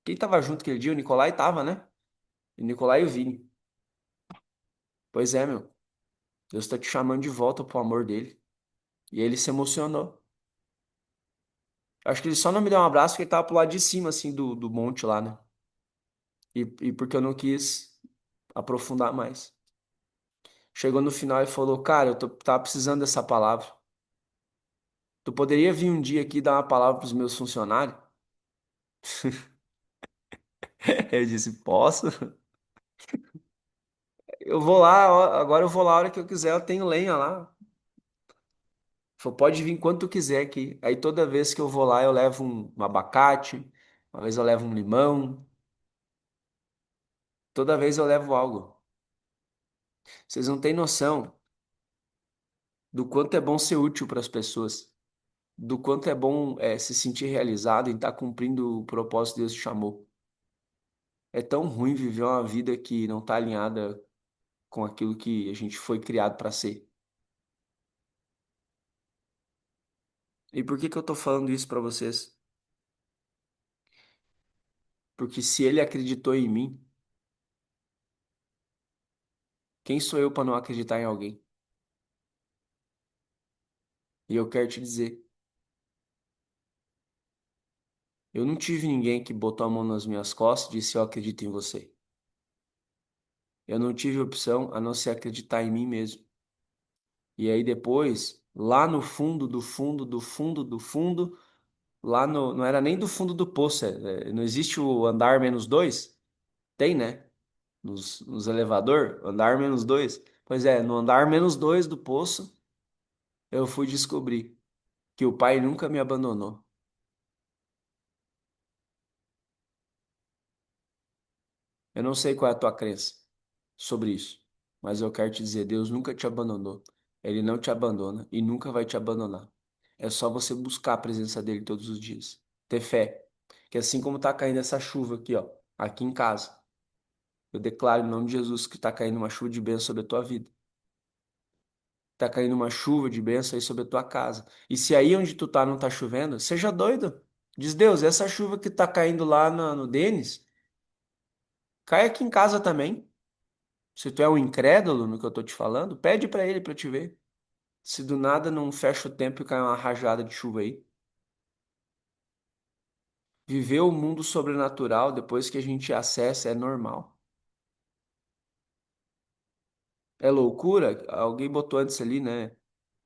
Quem tava junto aquele dia? O Nicolai tava, né? O Nicolai e o Vini. Pois é, meu. Deus tá te chamando de volta pro amor dele. E ele se emocionou. Acho que ele só não me deu um abraço porque ele tava pro lado de cima, assim, do monte lá, né? E porque eu não quis aprofundar mais. Chegou no final e falou, cara, tava precisando dessa palavra. Tu poderia vir um dia aqui dar uma palavra pros meus funcionários? Eu disse, posso? Eu vou lá, agora eu vou lá a hora que eu quiser, eu tenho lenha lá. Falou, pode vir quando tu quiser aqui. Aí toda vez que eu vou lá, eu levo um abacate, uma vez eu levo um limão, toda vez eu levo algo. Vocês não têm noção do quanto é bom ser útil para as pessoas, do quanto é bom se sentir realizado em estar cumprindo o propósito que Deus te chamou. É tão ruim viver uma vida que não está alinhada com aquilo que a gente foi criado para ser. E por que que eu tô falando isso para vocês? Porque se ele acreditou em mim, quem sou eu para não acreditar em alguém? E eu quero te dizer, eu não tive ninguém que botou a mão nas minhas costas e disse eu acredito em você. Eu não tive opção a não ser acreditar em mim mesmo. E aí depois, lá no fundo do fundo do fundo do fundo, lá no, não era nem do fundo do poço, não existe o andar menos dois? Tem, né? Nos elevador, andar menos dois. Pois é, no andar menos dois do poço, eu fui descobrir que o pai nunca me abandonou. Eu não sei qual é a tua crença sobre isso, mas eu quero te dizer, Deus nunca te abandonou. Ele não te abandona e nunca vai te abandonar. É só você buscar a presença dele todos os dias. Ter fé. Que assim como tá caindo essa chuva aqui, ó, aqui em casa, eu declaro em nome de Jesus que tá caindo uma chuva de bênção sobre a tua vida. Tá caindo uma chuva de bênção aí sobre a tua casa. E se aí onde tu tá não tá chovendo, seja doido. Diz Deus, essa chuva que tá caindo lá no Denis, cai aqui em casa também. Se tu é um incrédulo no que eu tô te falando, pede pra ele pra te ver. Se do nada não fecha o tempo e cai uma rajada de chuva aí. Viver o mundo sobrenatural depois que a gente acessa é normal. É loucura? Alguém botou antes ali, né?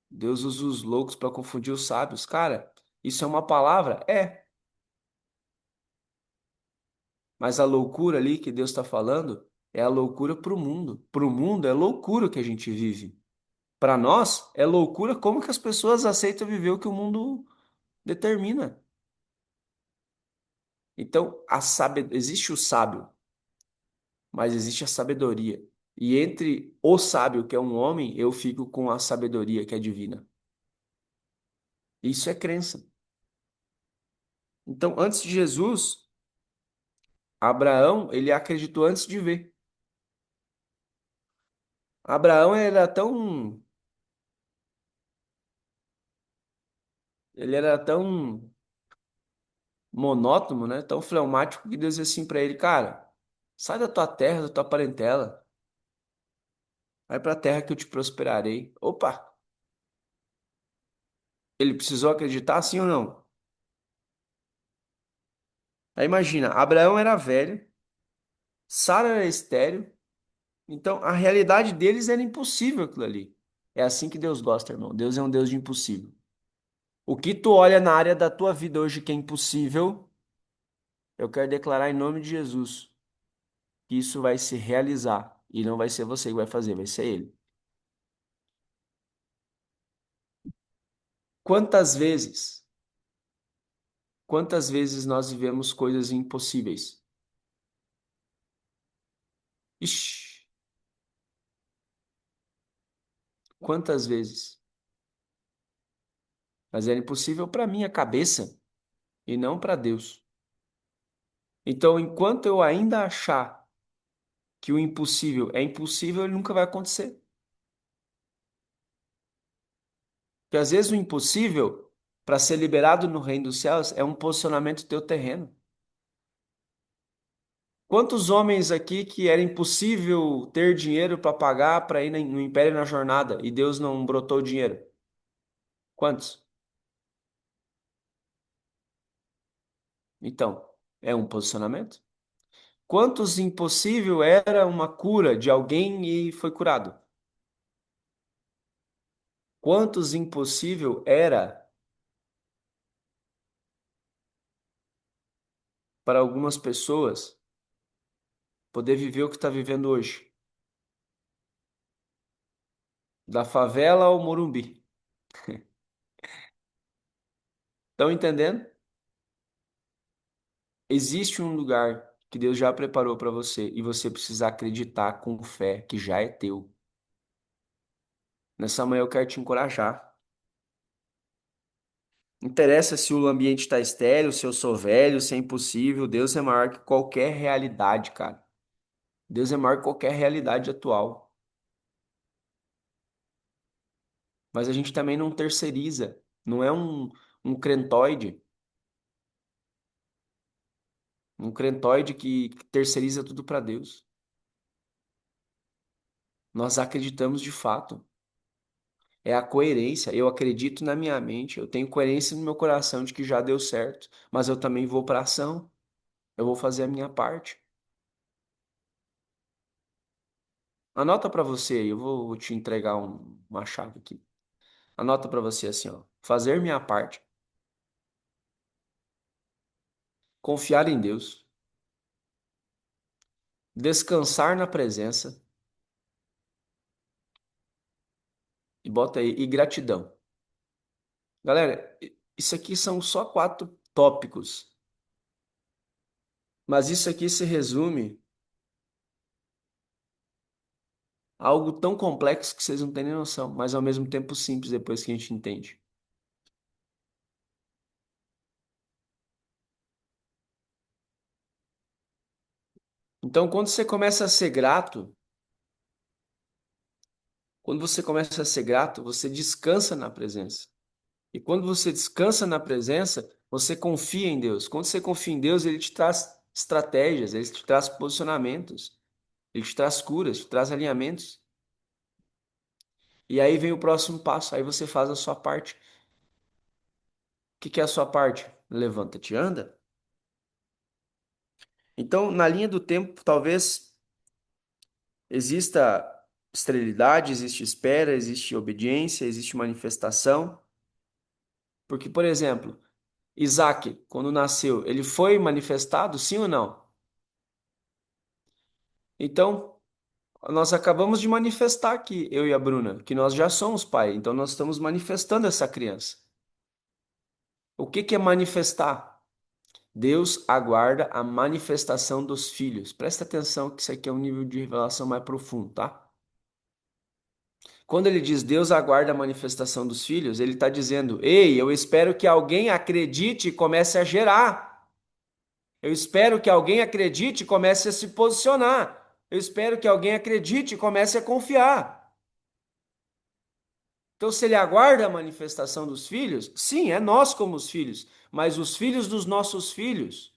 Deus usa os loucos para confundir os sábios. Cara, isso é uma palavra? É. Mas a loucura ali que Deus está falando é a loucura para o mundo. Para o mundo é loucura que a gente vive. Para nós é loucura como que as pessoas aceitam viver o que o mundo determina. Então, existe o sábio, mas existe a sabedoria. E entre o sábio, que é um homem, eu fico com a sabedoria, que é divina. Isso é crença. Então, antes de Jesus, Abraão, ele acreditou antes de ver. Abraão ele era tão monótono, né? Tão fleumático que Deus disse assim para ele, cara, sai da tua terra, da tua parentela, vai para a terra que eu te prosperarei. Opa, ele precisou acreditar sim ou não? Aí imagina, Abraão era velho, Sara era estéril, então a realidade deles era impossível aquilo ali. É assim que Deus gosta, irmão. Deus é um Deus de impossível. O que tu olha na área da tua vida hoje que é impossível, eu quero declarar em nome de Jesus que isso vai se realizar. E não vai ser você que vai fazer, vai ser Ele. Quantas vezes, quantas vezes nós vivemos coisas impossíveis? Ixi, quantas vezes? Mas era impossível para minha cabeça e não para Deus. Então, enquanto eu ainda achar que o impossível é impossível, ele nunca vai acontecer. Porque às vezes o impossível, para ser liberado no reino dos céus, é um posicionamento teu terreno. Quantos homens aqui que era impossível ter dinheiro para pagar para ir no Império na Jornada e Deus não brotou o dinheiro? Quantos? Então, é um posicionamento? Quantos impossível era uma cura de alguém e foi curado? Quantos impossível era para algumas pessoas poder viver o que está vivendo hoje? Da favela ao Morumbi. Estão entendendo? Existe um lugar que Deus já preparou para você e você precisa acreditar com fé que já é teu. Nessa manhã eu quero te encorajar. Não interessa se o ambiente está estéril, se eu sou velho, se é impossível. Deus é maior que qualquer realidade, cara. Deus é maior que qualquer realidade atual. Mas a gente também não terceiriza. Não é um crentoide. Um crentoide que terceiriza tudo para Deus. Nós acreditamos de fato. É a coerência. Eu acredito na minha mente, eu tenho coerência no meu coração de que já deu certo, mas eu também vou para ação. Eu vou fazer a minha parte. Anota para você aí, eu vou te entregar uma chave aqui. Anota para você assim, ó. Fazer minha parte, confiar em Deus, descansar na presença e bota aí e gratidão. Galera, isso aqui são só 4 tópicos, mas isso aqui se resume a algo tão complexo que vocês não têm nem noção, mas ao mesmo tempo simples depois que a gente entende. Então, quando você começa a ser grato, quando você começa a ser grato, você descansa na presença. E quando você descansa na presença, você confia em Deus. Quando você confia em Deus, ele te traz estratégias, ele te traz posicionamentos, ele te traz curas, te traz alinhamentos. E aí vem o próximo passo, aí você faz a sua parte. O que que é a sua parte? Levanta-te e anda. Então, na linha do tempo, talvez exista esterilidade, existe espera, existe obediência, existe manifestação. Porque, por exemplo, Isaac, quando nasceu, ele foi manifestado, sim ou não? Então, nós acabamos de manifestar aqui, eu e a Bruna, que nós já somos pai, então nós estamos manifestando essa criança. O que que é manifestar? Deus aguarda a manifestação dos filhos. Presta atenção que isso aqui é um nível de revelação mais profundo, tá? Quando ele diz Deus aguarda a manifestação dos filhos, ele está dizendo: ei, eu espero que alguém acredite e comece a gerar. Eu espero que alguém acredite e comece a se posicionar. Eu espero que alguém acredite e comece a confiar. Então, se ele aguarda a manifestação dos filhos, sim, é nós como os filhos, mas os filhos dos nossos filhos.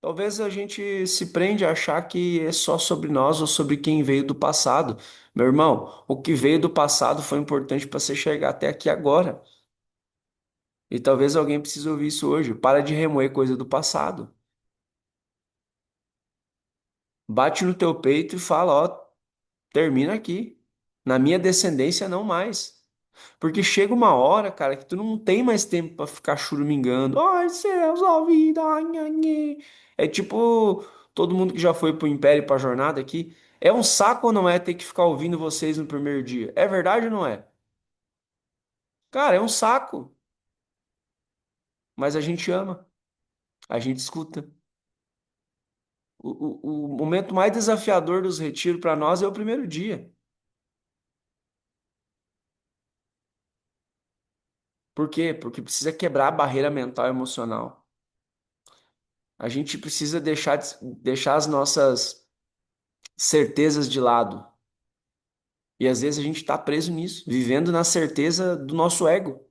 Talvez a gente se prende a achar que é só sobre nós ou sobre quem veio do passado. Meu irmão, o que veio do passado foi importante para você chegar até aqui agora. E talvez alguém precise ouvir isso hoje. Para de remoer coisa do passado. Bate no teu peito e fala, ó, termina aqui. Na minha descendência, não mais. Porque chega uma hora, cara, que tu não tem mais tempo pra ficar churumingando. Ai, céus, ó vida, ai, nhã, nhê. É tipo, todo mundo que já foi pro Império, pra jornada aqui. É um saco ou não é ter que ficar ouvindo vocês no primeiro dia? É verdade ou não é? Cara, é um saco. Mas a gente ama, a gente escuta. O momento mais desafiador dos retiros para nós é o primeiro dia. Por quê? Porque precisa quebrar a barreira mental e emocional. a gente precisa deixar as nossas certezas de lado. E às vezes a gente está preso nisso, vivendo na certeza do nosso ego.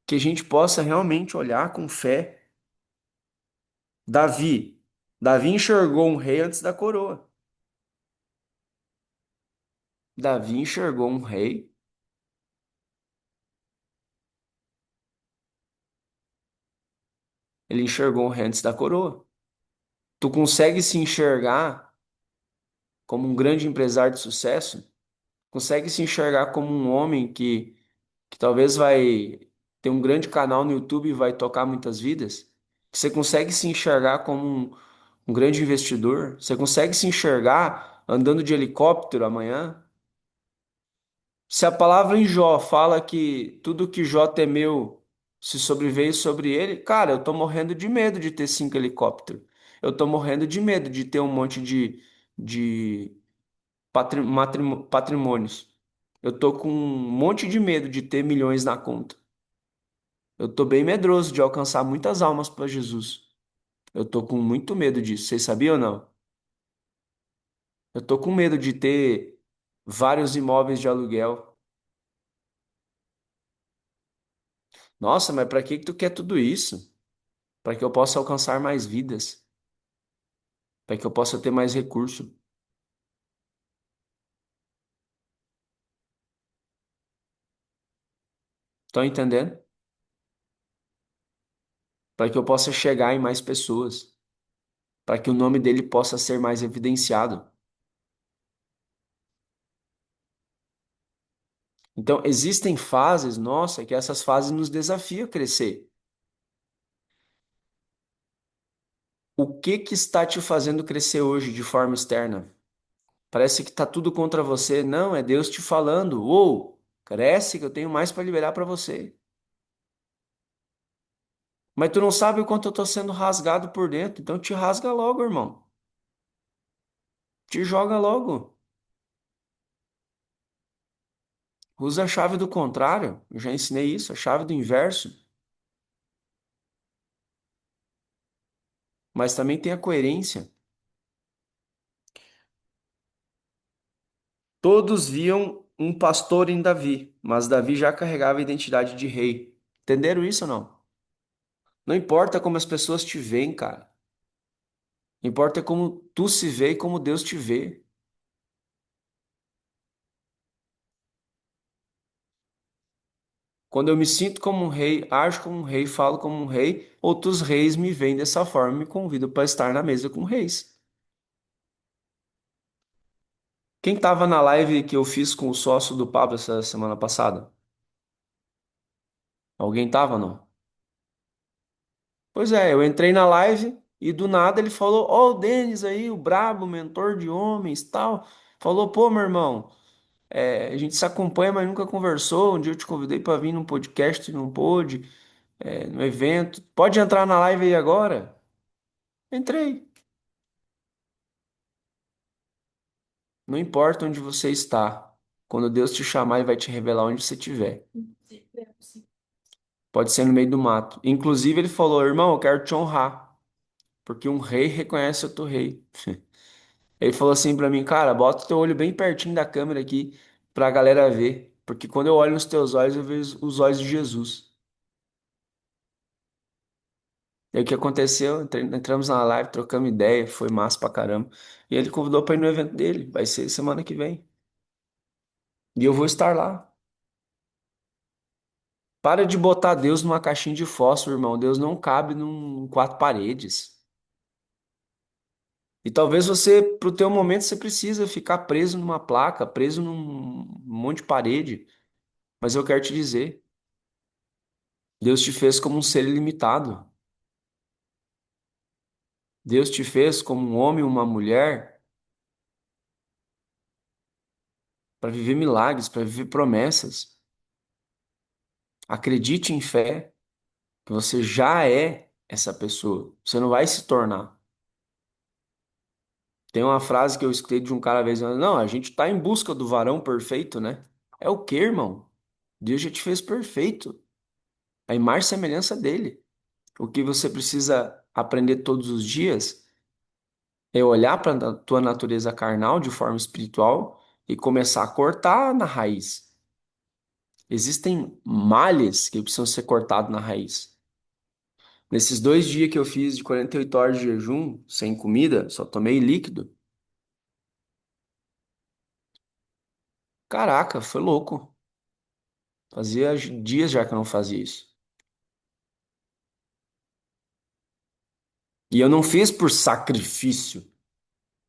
Que a gente possa realmente olhar com fé. Davi. Davi enxergou um rei antes da coroa. Davi enxergou um rei. Ele enxergou um rei antes da coroa. Tu consegue se enxergar como um grande empresário de sucesso? Consegue se enxergar como um homem que talvez vai ter um grande canal no YouTube e vai tocar muitas vidas? Você consegue se enxergar como um grande investidor? Você consegue se enxergar andando de helicóptero amanhã? Se a palavra em Jó fala que tudo que Jó temeu se sobreveio sobre ele, cara, eu tô morrendo de medo de ter 5 helicópteros. Eu tô morrendo de medo de ter um monte de patrimônios. Eu tô com um monte de medo de ter milhões na conta. Eu tô bem medroso de alcançar muitas almas para Jesus. Eu tô com muito medo disso. Vocês sabiam ou não? Eu tô com medo de ter vários imóveis de aluguel. Nossa, mas para que que tu quer tudo isso? Para que eu possa alcançar mais vidas, para que eu possa ter mais recurso. Estão entendendo? Para que eu possa chegar em mais pessoas, para que o nome dele possa ser mais evidenciado. Então, existem fases, nossa, que essas fases nos desafiam a crescer. O que que está te fazendo crescer hoje de forma externa? Parece que está tudo contra você. Não, é Deus te falando. Ou, cresce que eu tenho mais para liberar para você. Mas tu não sabe o quanto eu estou sendo rasgado por dentro. Então te rasga logo, irmão. Te joga logo. Usa a chave do contrário. Eu já ensinei isso, a chave do inverso. Mas também tem a coerência. Todos viam um pastor em Davi, mas Davi já carregava a identidade de rei. Entenderam isso ou não? Não importa como as pessoas te veem, cara. Importa como tu se vê e como Deus te vê. Quando eu me sinto como um rei, ajo como um rei, falo como um rei, outros reis me veem dessa forma e me convidam para estar na mesa com reis. Quem estava na live que eu fiz com o sócio do Pablo essa semana passada? Alguém tava, não? Pois é, eu entrei na live e do nada ele falou: Ó, o Denis aí, o brabo, mentor de homens, tal. Falou: pô, meu irmão, a gente se acompanha, mas nunca conversou. Um dia eu te convidei para vir num podcast, não pôde, no evento. Pode entrar na live aí agora? Entrei. Não importa onde você está, quando Deus te chamar, Ele vai te revelar onde você estiver. Pode ser no meio do mato. Inclusive, ele falou: irmão, eu quero te honrar, porque um rei reconhece outro rei. Ele falou assim pra mim, cara, bota o teu olho bem pertinho da câmera aqui pra galera ver. Porque quando eu olho nos teus olhos, eu vejo os olhos de Jesus. E aí o que aconteceu? Entramos na live, trocamos ideia, foi massa pra caramba. E ele convidou pra ir no evento dele. Vai ser semana que vem. E eu vou estar lá. Para de botar Deus numa caixinha de fósforo, irmão. Deus não cabe em 4 paredes. E talvez você, pro teu momento, você precisa ficar preso numa placa, preso num monte de parede. Mas eu quero te dizer, Deus te fez como um ser ilimitado. Deus te fez como um homem, uma mulher, para viver milagres, para viver promessas. Acredite em fé, que você já é essa pessoa. Você não vai se tornar. Tem uma frase que eu escutei de um cara uma vez, não, a gente tá em busca do varão perfeito, né? É o quê, irmão? Deus já te fez perfeito, a imagem e semelhança dele. O que você precisa aprender todos os dias é olhar para a tua natureza carnal de forma espiritual e começar a cortar na raiz. Existem malhas que precisam ser cortadas na raiz. Nesses 2 dias que eu fiz de 48 horas de jejum, sem comida, só tomei líquido. Caraca, foi louco. Fazia dias já que eu não fazia isso. E eu não fiz por sacrifício.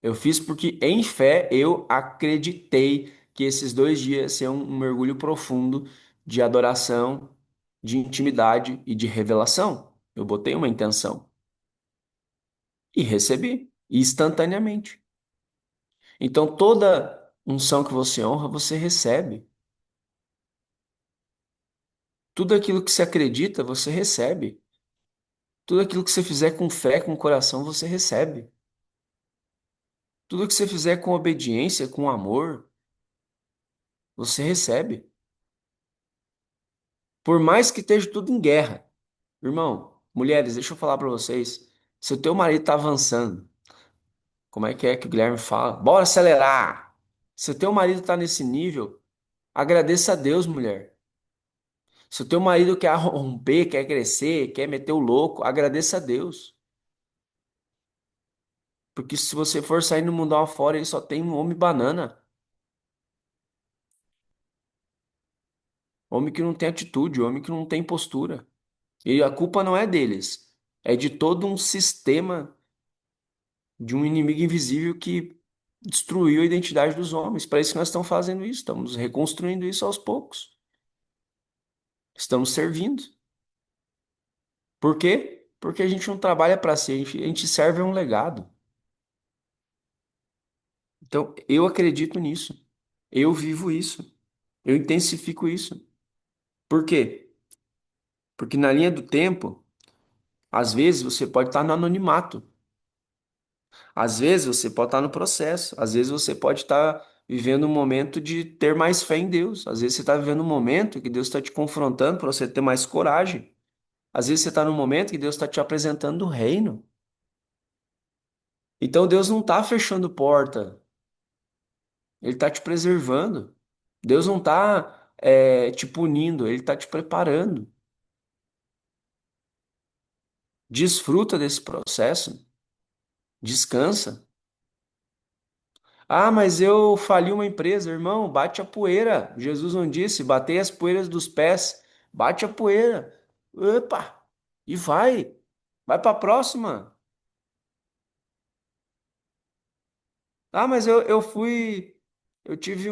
Eu fiz porque, em fé, eu acreditei que esses 2 dias iam ser um mergulho profundo de adoração, de intimidade e de revelação. Eu botei uma intenção e recebi instantaneamente. Então, toda unção que você honra, você recebe. Tudo aquilo que você acredita, você recebe. Tudo aquilo que você fizer com fé, com coração, você recebe. Tudo que você fizer com obediência, com amor, você recebe. Por mais que esteja tudo em guerra. Irmão, mulheres, deixa eu falar pra vocês. Se o teu marido tá avançando, como é que o Guilherme fala? Bora acelerar! Se o teu marido tá nesse nível, agradeça a Deus, mulher. Se o teu marido quer romper, quer crescer, quer meter o louco, agradeça a Deus. Porque se você for sair no mundo afora, ele só tem um homem banana. Homem que não tem atitude, homem que não tem postura. E a culpa não é deles, é de todo um sistema de um inimigo invisível que destruiu a identidade dos homens. Para isso que nós estamos fazendo isso, estamos reconstruindo isso aos poucos. Estamos servindo. Por quê? Porque a gente não trabalha para si, a gente serve a um legado. Então, eu acredito nisso. Eu vivo isso. Eu intensifico isso. Por quê? Porque na linha do tempo, às vezes você pode estar no anonimato. Às vezes você pode estar no processo, às vezes você pode estar vivendo um momento de ter mais fé em Deus, às vezes você está vivendo um momento que Deus está te confrontando para você ter mais coragem, às vezes você está num momento que Deus está te apresentando o reino. Então Deus não está fechando porta, Ele está te preservando. Deus não está te punindo, Ele está te preparando. Desfruta desse processo, descansa. Ah, mas eu fali uma empresa, irmão, bate a poeira. Jesus não disse, batei as poeiras dos pés, bate a poeira. Opa! E vai. Vai para a próxima. Ah, mas eu fui, eu tive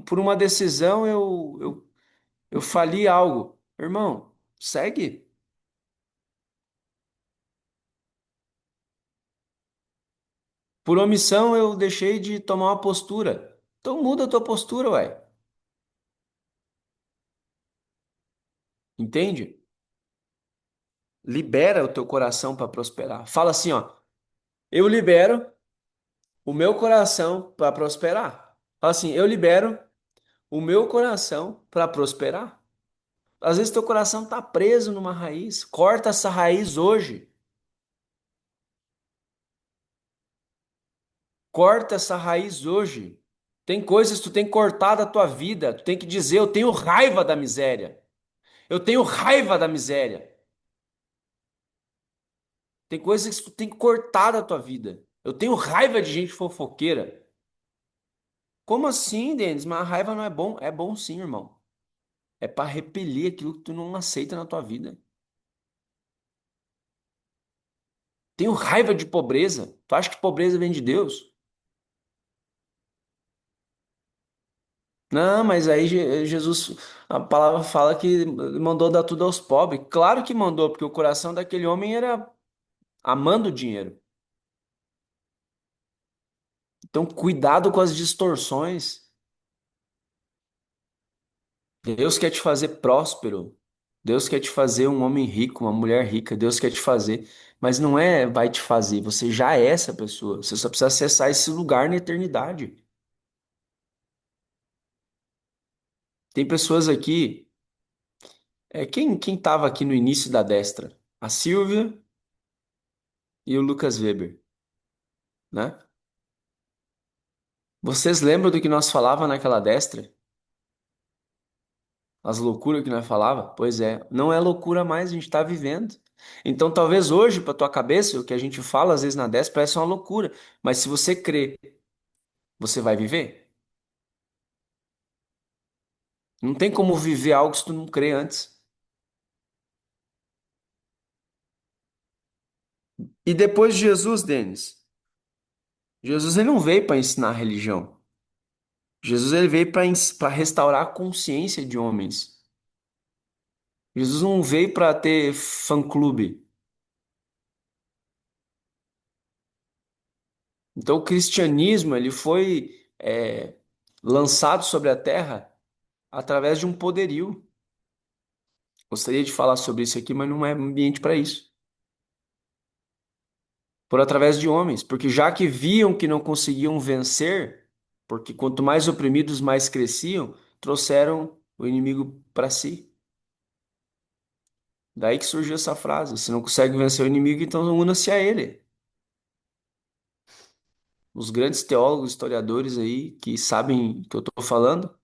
por uma decisão, eu fali algo. Irmão, segue. Por omissão, eu deixei de tomar uma postura. Então muda a tua postura, ué. Entende? Libera o teu coração para prosperar. Fala assim, ó. Eu libero o meu coração para prosperar. Fala assim, eu libero o meu coração para prosperar. Às vezes teu coração está preso numa raiz. Corta essa raiz hoje. Corta essa raiz hoje. Tem coisas que tu tem que cortar da tua vida. Tu tem que dizer, eu tenho raiva da miséria. Eu tenho raiva da miséria. Tem coisas que tu tem que cortar da tua vida. Eu tenho raiva de gente fofoqueira. Como assim, Denis? Mas a raiva não é bom? É bom sim, irmão. É para repelir aquilo que tu não aceita na tua vida. Tenho raiva de pobreza. Tu acha que pobreza vem de Deus? Não, mas aí Jesus, a palavra fala que mandou dar tudo aos pobres. Claro que mandou, porque o coração daquele homem era amando o dinheiro. Então, cuidado com as distorções. Deus quer te fazer próspero. Deus quer te fazer um homem rico, uma mulher rica. Deus quer te fazer. Mas não é vai te fazer, você já é essa pessoa. Você só precisa acessar esse lugar na eternidade. Tem pessoas aqui Quem tava aqui no início da destra? A Silvia e o Lucas Weber, né? Vocês lembram do que nós falava naquela destra? As loucuras que nós falava? Pois é, não é loucura mais, a gente está vivendo. Então, talvez hoje, para tua cabeça, o que a gente fala às vezes na destra parece uma loucura, mas se você crê, você vai viver? Não tem como viver algo se tu não crê antes. E depois de Jesus, Denis, Jesus ele não veio para ensinar religião. Jesus ele veio para restaurar a consciência de homens. Jesus não veio para ter fã-clube. Então, o cristianismo ele foi lançado sobre a terra através de um poderio. Gostaria de falar sobre isso aqui, mas não é ambiente para isso. Por através de homens, porque já que viam que não conseguiam vencer, porque quanto mais oprimidos mais cresciam, trouxeram o inimigo para si. Daí que surgiu essa frase: se não consegue vencer o inimigo, então una-se a ele. Os grandes teólogos, historiadores aí que sabem o que eu estou falando.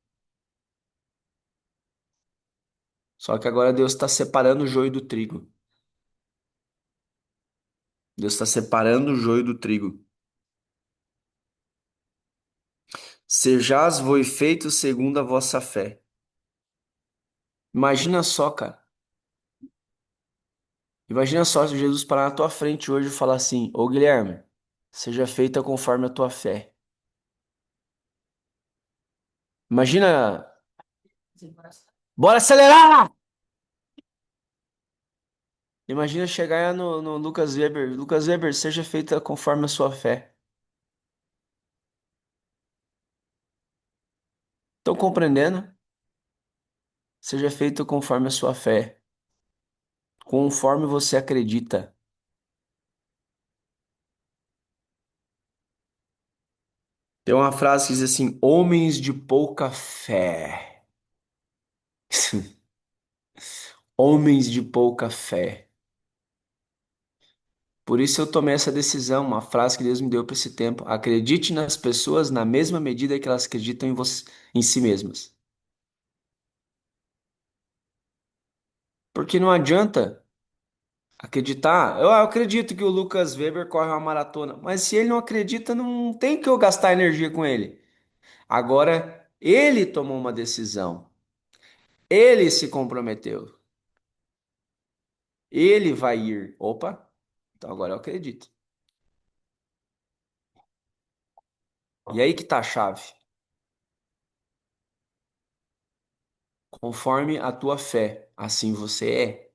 Só que agora Deus está separando o joio do trigo. Deus está separando o joio do trigo. Sejais-vos feitos segundo a vossa fé. Imagina só, cara. Imagina só se Jesus parar na tua frente hoje e falar assim: Ô Guilherme, seja feita conforme a tua fé. Imagina. Bora acelerar! Imagina chegar no Lucas Weber. Lucas Weber, seja feita conforme a sua fé. Estão compreendendo? Seja feito conforme a sua fé. Conforme você acredita. Tem uma frase que diz assim: homens de pouca fé. Homens de pouca fé. Por isso eu tomei essa decisão, uma frase que Deus me deu para esse tempo. Acredite nas pessoas na mesma medida que elas acreditam em si mesmas. Porque não adianta acreditar. Eu acredito que o Lucas Weber corre uma maratona, mas se ele não acredita, não tem que eu gastar energia com ele. Agora, ele tomou uma decisão. Ele se comprometeu. Ele vai ir. Opa, então agora eu acredito. E aí que tá a chave. Conforme a tua fé, assim você é.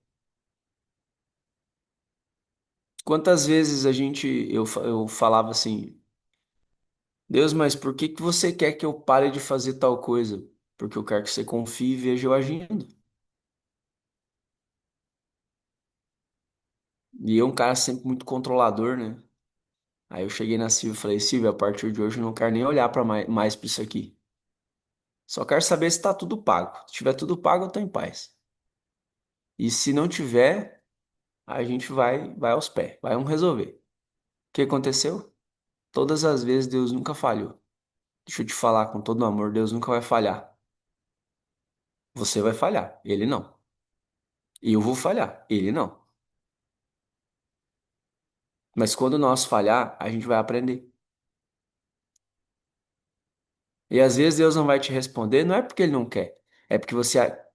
Quantas vezes eu falava assim, Deus, mas por que que você quer que eu pare de fazer tal coisa? Porque eu quero que você confie e veja eu agindo. E eu, um cara sempre muito controlador, né? Aí eu cheguei na Silvia e falei, Silvia, a partir de hoje eu não quero nem olhar para mais para isso aqui. Só quero saber se tá tudo pago. Se tiver tudo pago, eu tô em paz. E se não tiver, a gente vai aos pés, vai um resolver. O que aconteceu? Todas as vezes Deus nunca falhou. Deixa eu te falar com todo amor, Deus nunca vai falhar. Você vai falhar, ele não. Eu vou falhar, ele não. Mas quando nós falhar, a gente vai aprender. E às vezes Deus não vai te responder, não é porque ele não quer, é porque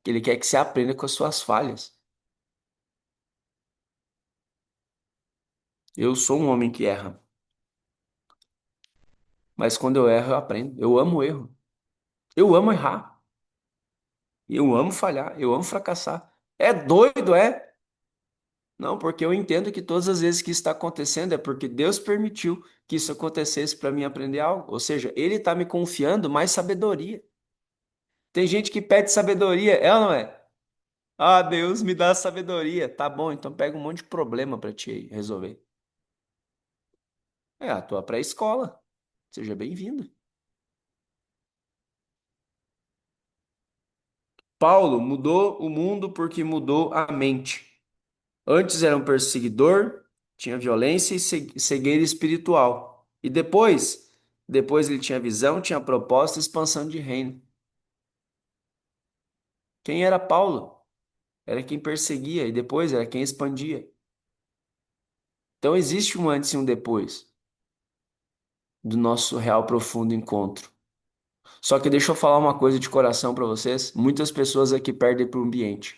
ele quer que você aprenda com as suas falhas. Eu sou um homem que erra, mas quando eu erro, eu aprendo. Eu amo o erro. Eu amo errar. Eu amo falhar. Eu amo fracassar. É doido, é? Não, porque eu entendo que todas as vezes que isso está acontecendo é porque Deus permitiu que isso acontecesse para mim aprender algo. Ou seja, Ele está me confiando mais sabedoria. Tem gente que pede sabedoria, é ou não é? Ah, Deus me dá sabedoria. Tá bom, então pega um monte de problema para te resolver. É a tua pré-escola. Seja bem-vindo. Paulo mudou o mundo porque mudou a mente. Antes era um perseguidor, tinha violência e cegueira espiritual. E depois ele tinha visão, tinha proposta e expansão de reino. Quem era Paulo? Era quem perseguia e depois era quem expandia. Então existe um antes e um depois do nosso real profundo encontro. Só que deixa eu falar uma coisa de coração para vocês. Muitas pessoas aqui perdem para o ambiente.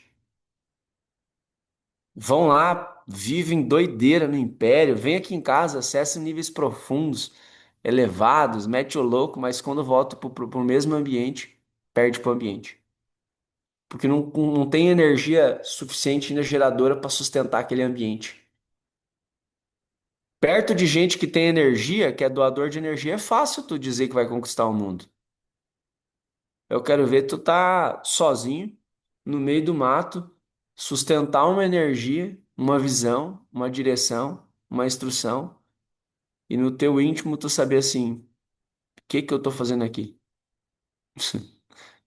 Vão lá, vivem doideira no império, vem aqui em casa, acessam níveis profundos, elevados, mete o louco, mas quando volta pro mesmo ambiente, perde pro ambiente. Porque não tem energia suficiente na geradora para sustentar aquele ambiente. Perto de gente que tem energia, que é doador de energia, é fácil tu dizer que vai conquistar o mundo. Eu quero ver tu tá sozinho, no meio do mato, sustentar uma energia, uma visão, uma direção, uma instrução, e no teu íntimo tu saber assim, o que que eu tô fazendo aqui?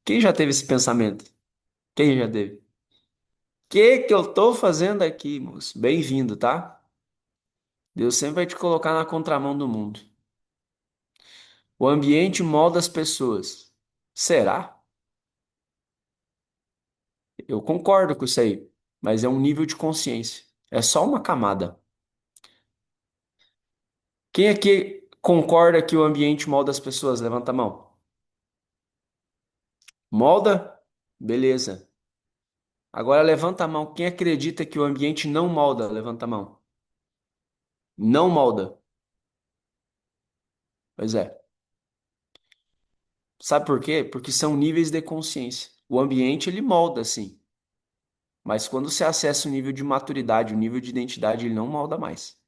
Quem já teve esse pensamento? Quem já teve? O que que eu tô fazendo aqui, moço? Bem-vindo, tá? Deus sempre vai te colocar na contramão do mundo. O ambiente molda as pessoas. Será? Eu concordo com isso aí, mas é um nível de consciência. É só uma camada. Quem aqui concorda que o ambiente molda as pessoas? Levanta a mão. Molda? Beleza. Agora levanta a mão. Quem acredita que o ambiente não molda? Levanta a mão. Não molda. Pois é. Sabe por quê? Porque são níveis de consciência. O ambiente ele molda, sim. Mas quando você acessa o nível de maturidade, o nível de identidade, ele não molda mais.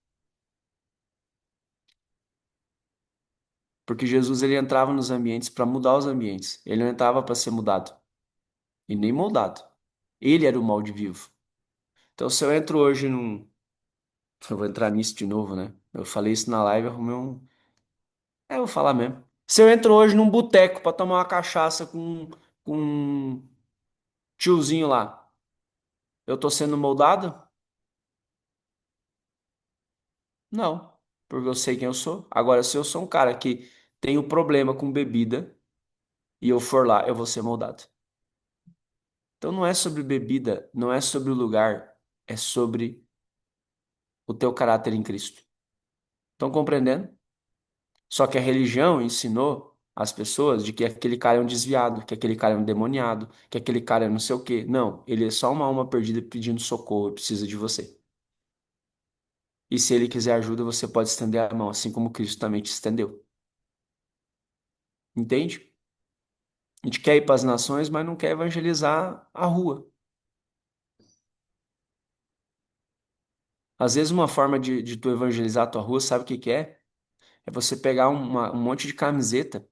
Porque Jesus ele entrava nos ambientes para mudar os ambientes. Ele não entrava para ser mudado e nem moldado. Ele era o molde vivo. Então, se eu entro hoje num. Eu vou entrar nisso de novo, né? Eu falei isso na live, arrumei um. É, eu vou falar mesmo. Se eu entro hoje num boteco para tomar uma cachaça com um tiozinho lá, eu tô sendo moldado? Não, porque eu sei quem eu sou. Agora, se eu sou um cara que tem um problema com bebida e eu for lá, eu vou ser moldado. Então não é sobre bebida, não é sobre o lugar, é sobre o teu caráter em Cristo. Estão compreendendo? Só que a religião ensinou as pessoas de que aquele cara é um desviado, que aquele cara é um demoniado, que aquele cara é não sei o quê. Não, ele é só uma alma perdida pedindo socorro, precisa de você. E se ele quiser ajuda, você pode estender a mão, assim como Cristo também te estendeu. Entende? A gente quer ir para as nações, mas não quer evangelizar a rua. Às vezes, uma forma de tu evangelizar a tua rua, sabe o que que é? É você pegar um monte de camiseta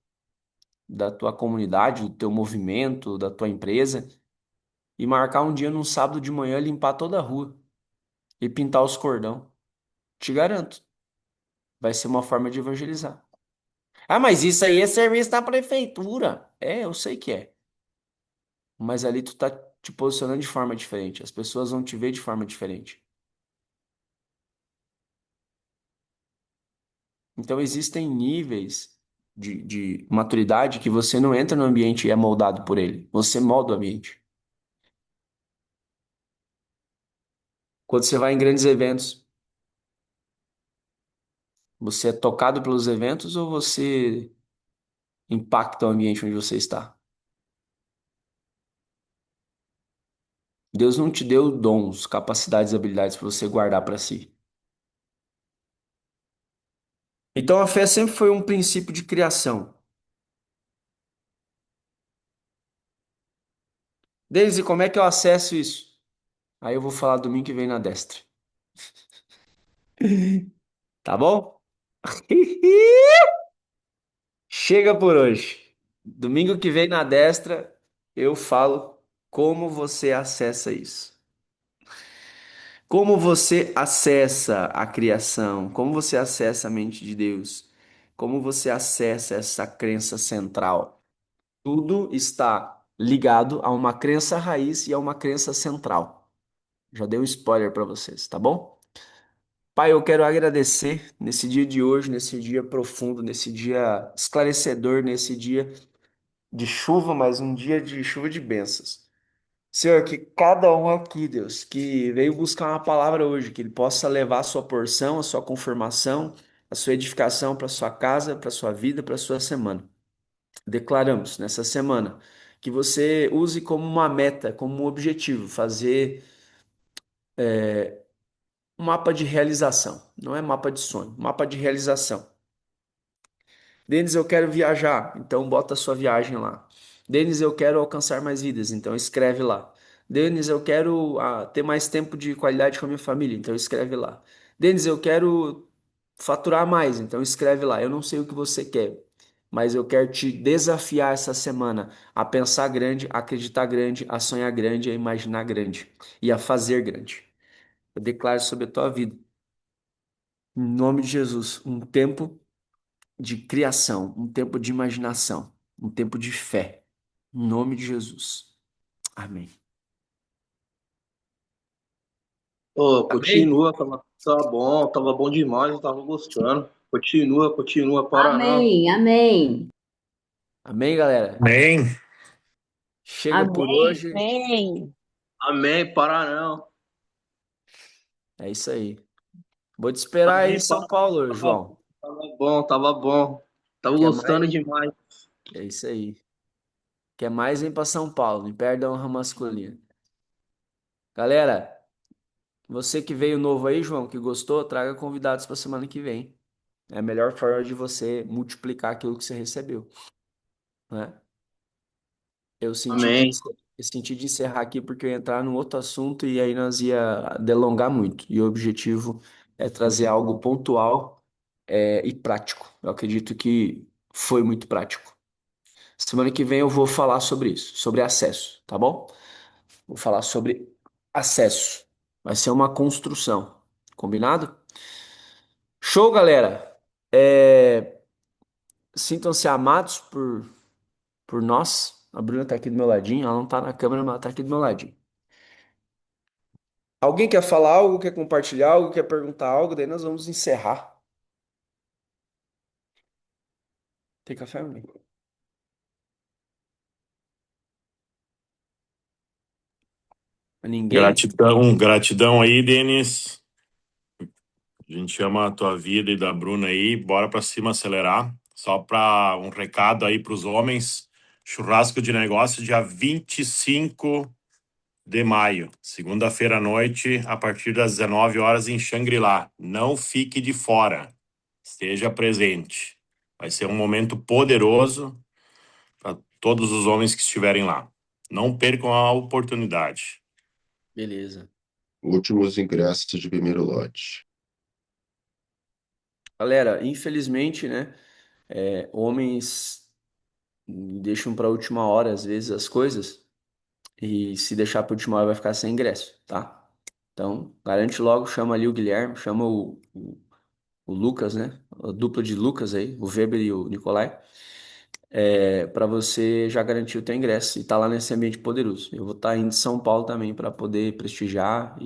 da tua comunidade, do teu movimento, da tua empresa, e marcar um dia num sábado de manhã, limpar toda a rua e pintar os cordão. Te garanto, vai ser uma forma de evangelizar. Ah, mas isso aí é serviço da prefeitura. É, eu sei que é. Mas ali tu tá te posicionando de forma diferente. As pessoas vão te ver de forma diferente. Então existem níveis de maturidade que você não entra no ambiente e é moldado por ele. Você molda o ambiente. Quando você vai em grandes eventos, você é tocado pelos eventos ou você impacta o ambiente onde você está? Deus não te deu dons, capacidades, habilidades para você guardar para si. Então a fé sempre foi um princípio de criação. Deise, como é que eu acesso isso? Aí eu vou falar domingo que vem na destra. Tá bom? Chega por hoje. Domingo que vem na destra eu falo como você acessa isso. Como você acessa a criação? Como você acessa a mente de Deus? Como você acessa essa crença central? Tudo está ligado a uma crença raiz e a uma crença central. Já dei um spoiler para vocês, tá bom? Pai, eu quero agradecer nesse dia de hoje, nesse dia profundo, nesse dia esclarecedor, nesse dia de chuva, mas um dia de chuva de bênçãos. Senhor, que cada um aqui, Deus, que veio buscar uma palavra hoje, que ele possa levar a sua porção, a sua confirmação, a sua edificação para sua casa, para sua vida, para sua semana. Declaramos nessa semana que você use como uma meta, como um objetivo, fazer um mapa de realização. Não é mapa de sonho, mapa de realização. Denis, eu quero viajar, então bota a sua viagem lá. Denis, eu quero alcançar mais vidas, então escreve lá. Denis, eu quero ter mais tempo de qualidade com a minha família, então escreve lá. Denis, eu quero faturar mais, então escreve lá. Eu não sei o que você quer, mas eu quero te desafiar essa semana a pensar grande, a acreditar grande, a sonhar grande, a imaginar grande e a fazer grande. Eu declaro sobre a tua vida, em nome de Jesus, um tempo de criação, um tempo de imaginação, um tempo de fé. Em nome de Jesus. Amém. Ô, Amém? continua, tava bom demais, eu tava gostando. Continua, continua, para não. Amém, amém, Amém, galera? Amém. Chega por amém, hoje. amém. Amém, para não. É isso aí. Vou te esperar aí em Amém, São para Paulo, tava, João. tava bom, tava bom. Tava Quer gostando mais? demais. É isso aí. Quer mais? Vem para São Paulo, em perto da honra masculina. Galera, você que veio novo aí, João, que gostou, traga convidados para semana que vem. É a melhor forma de você multiplicar aquilo que você recebeu, né? Eu senti de, Amém. encer- eu senti de encerrar aqui porque eu ia entrar num outro assunto e aí nós ia delongar muito. E o objetivo é trazer algo pontual, e prático. Eu acredito que foi muito prático. Semana que vem eu vou falar sobre isso, sobre acesso, tá bom? Vou falar sobre acesso. Vai ser uma construção. Combinado? Show, galera! É, Sintam-se amados por nós. A Bruna tá aqui do meu ladinho. Ela não tá na câmera, mas ela tá aqui do meu ladinho. Alguém quer falar algo, quer compartilhar algo, quer perguntar algo? Daí nós vamos encerrar. Tem café, amigo? Ninguém? Gratidão, gratidão aí, Denis. A gente ama a tua vida e da Bruna aí. Bora pra cima acelerar. Só para um recado aí pros homens. Churrasco de negócio dia 25 de maio, segunda-feira à noite, a partir das 19 horas em Xangri-Lá. Não fique de fora. Esteja presente. Vai ser um momento poderoso para todos os homens que estiverem lá. Não percam a oportunidade. Beleza. Últimos ingressos de primeiro lote. Galera, infelizmente, né? Homens deixam para a última hora, às vezes, as coisas. E se deixar para a última hora, vai ficar sem ingresso, tá? Então, garante logo, chama ali o Guilherme, chama o Lucas, né? A dupla de Lucas aí, o Weber e o Nicolai. Para você já garantir o teu ingresso e estar lá nesse ambiente poderoso. Eu vou estar indo de São Paulo também para poder prestigiar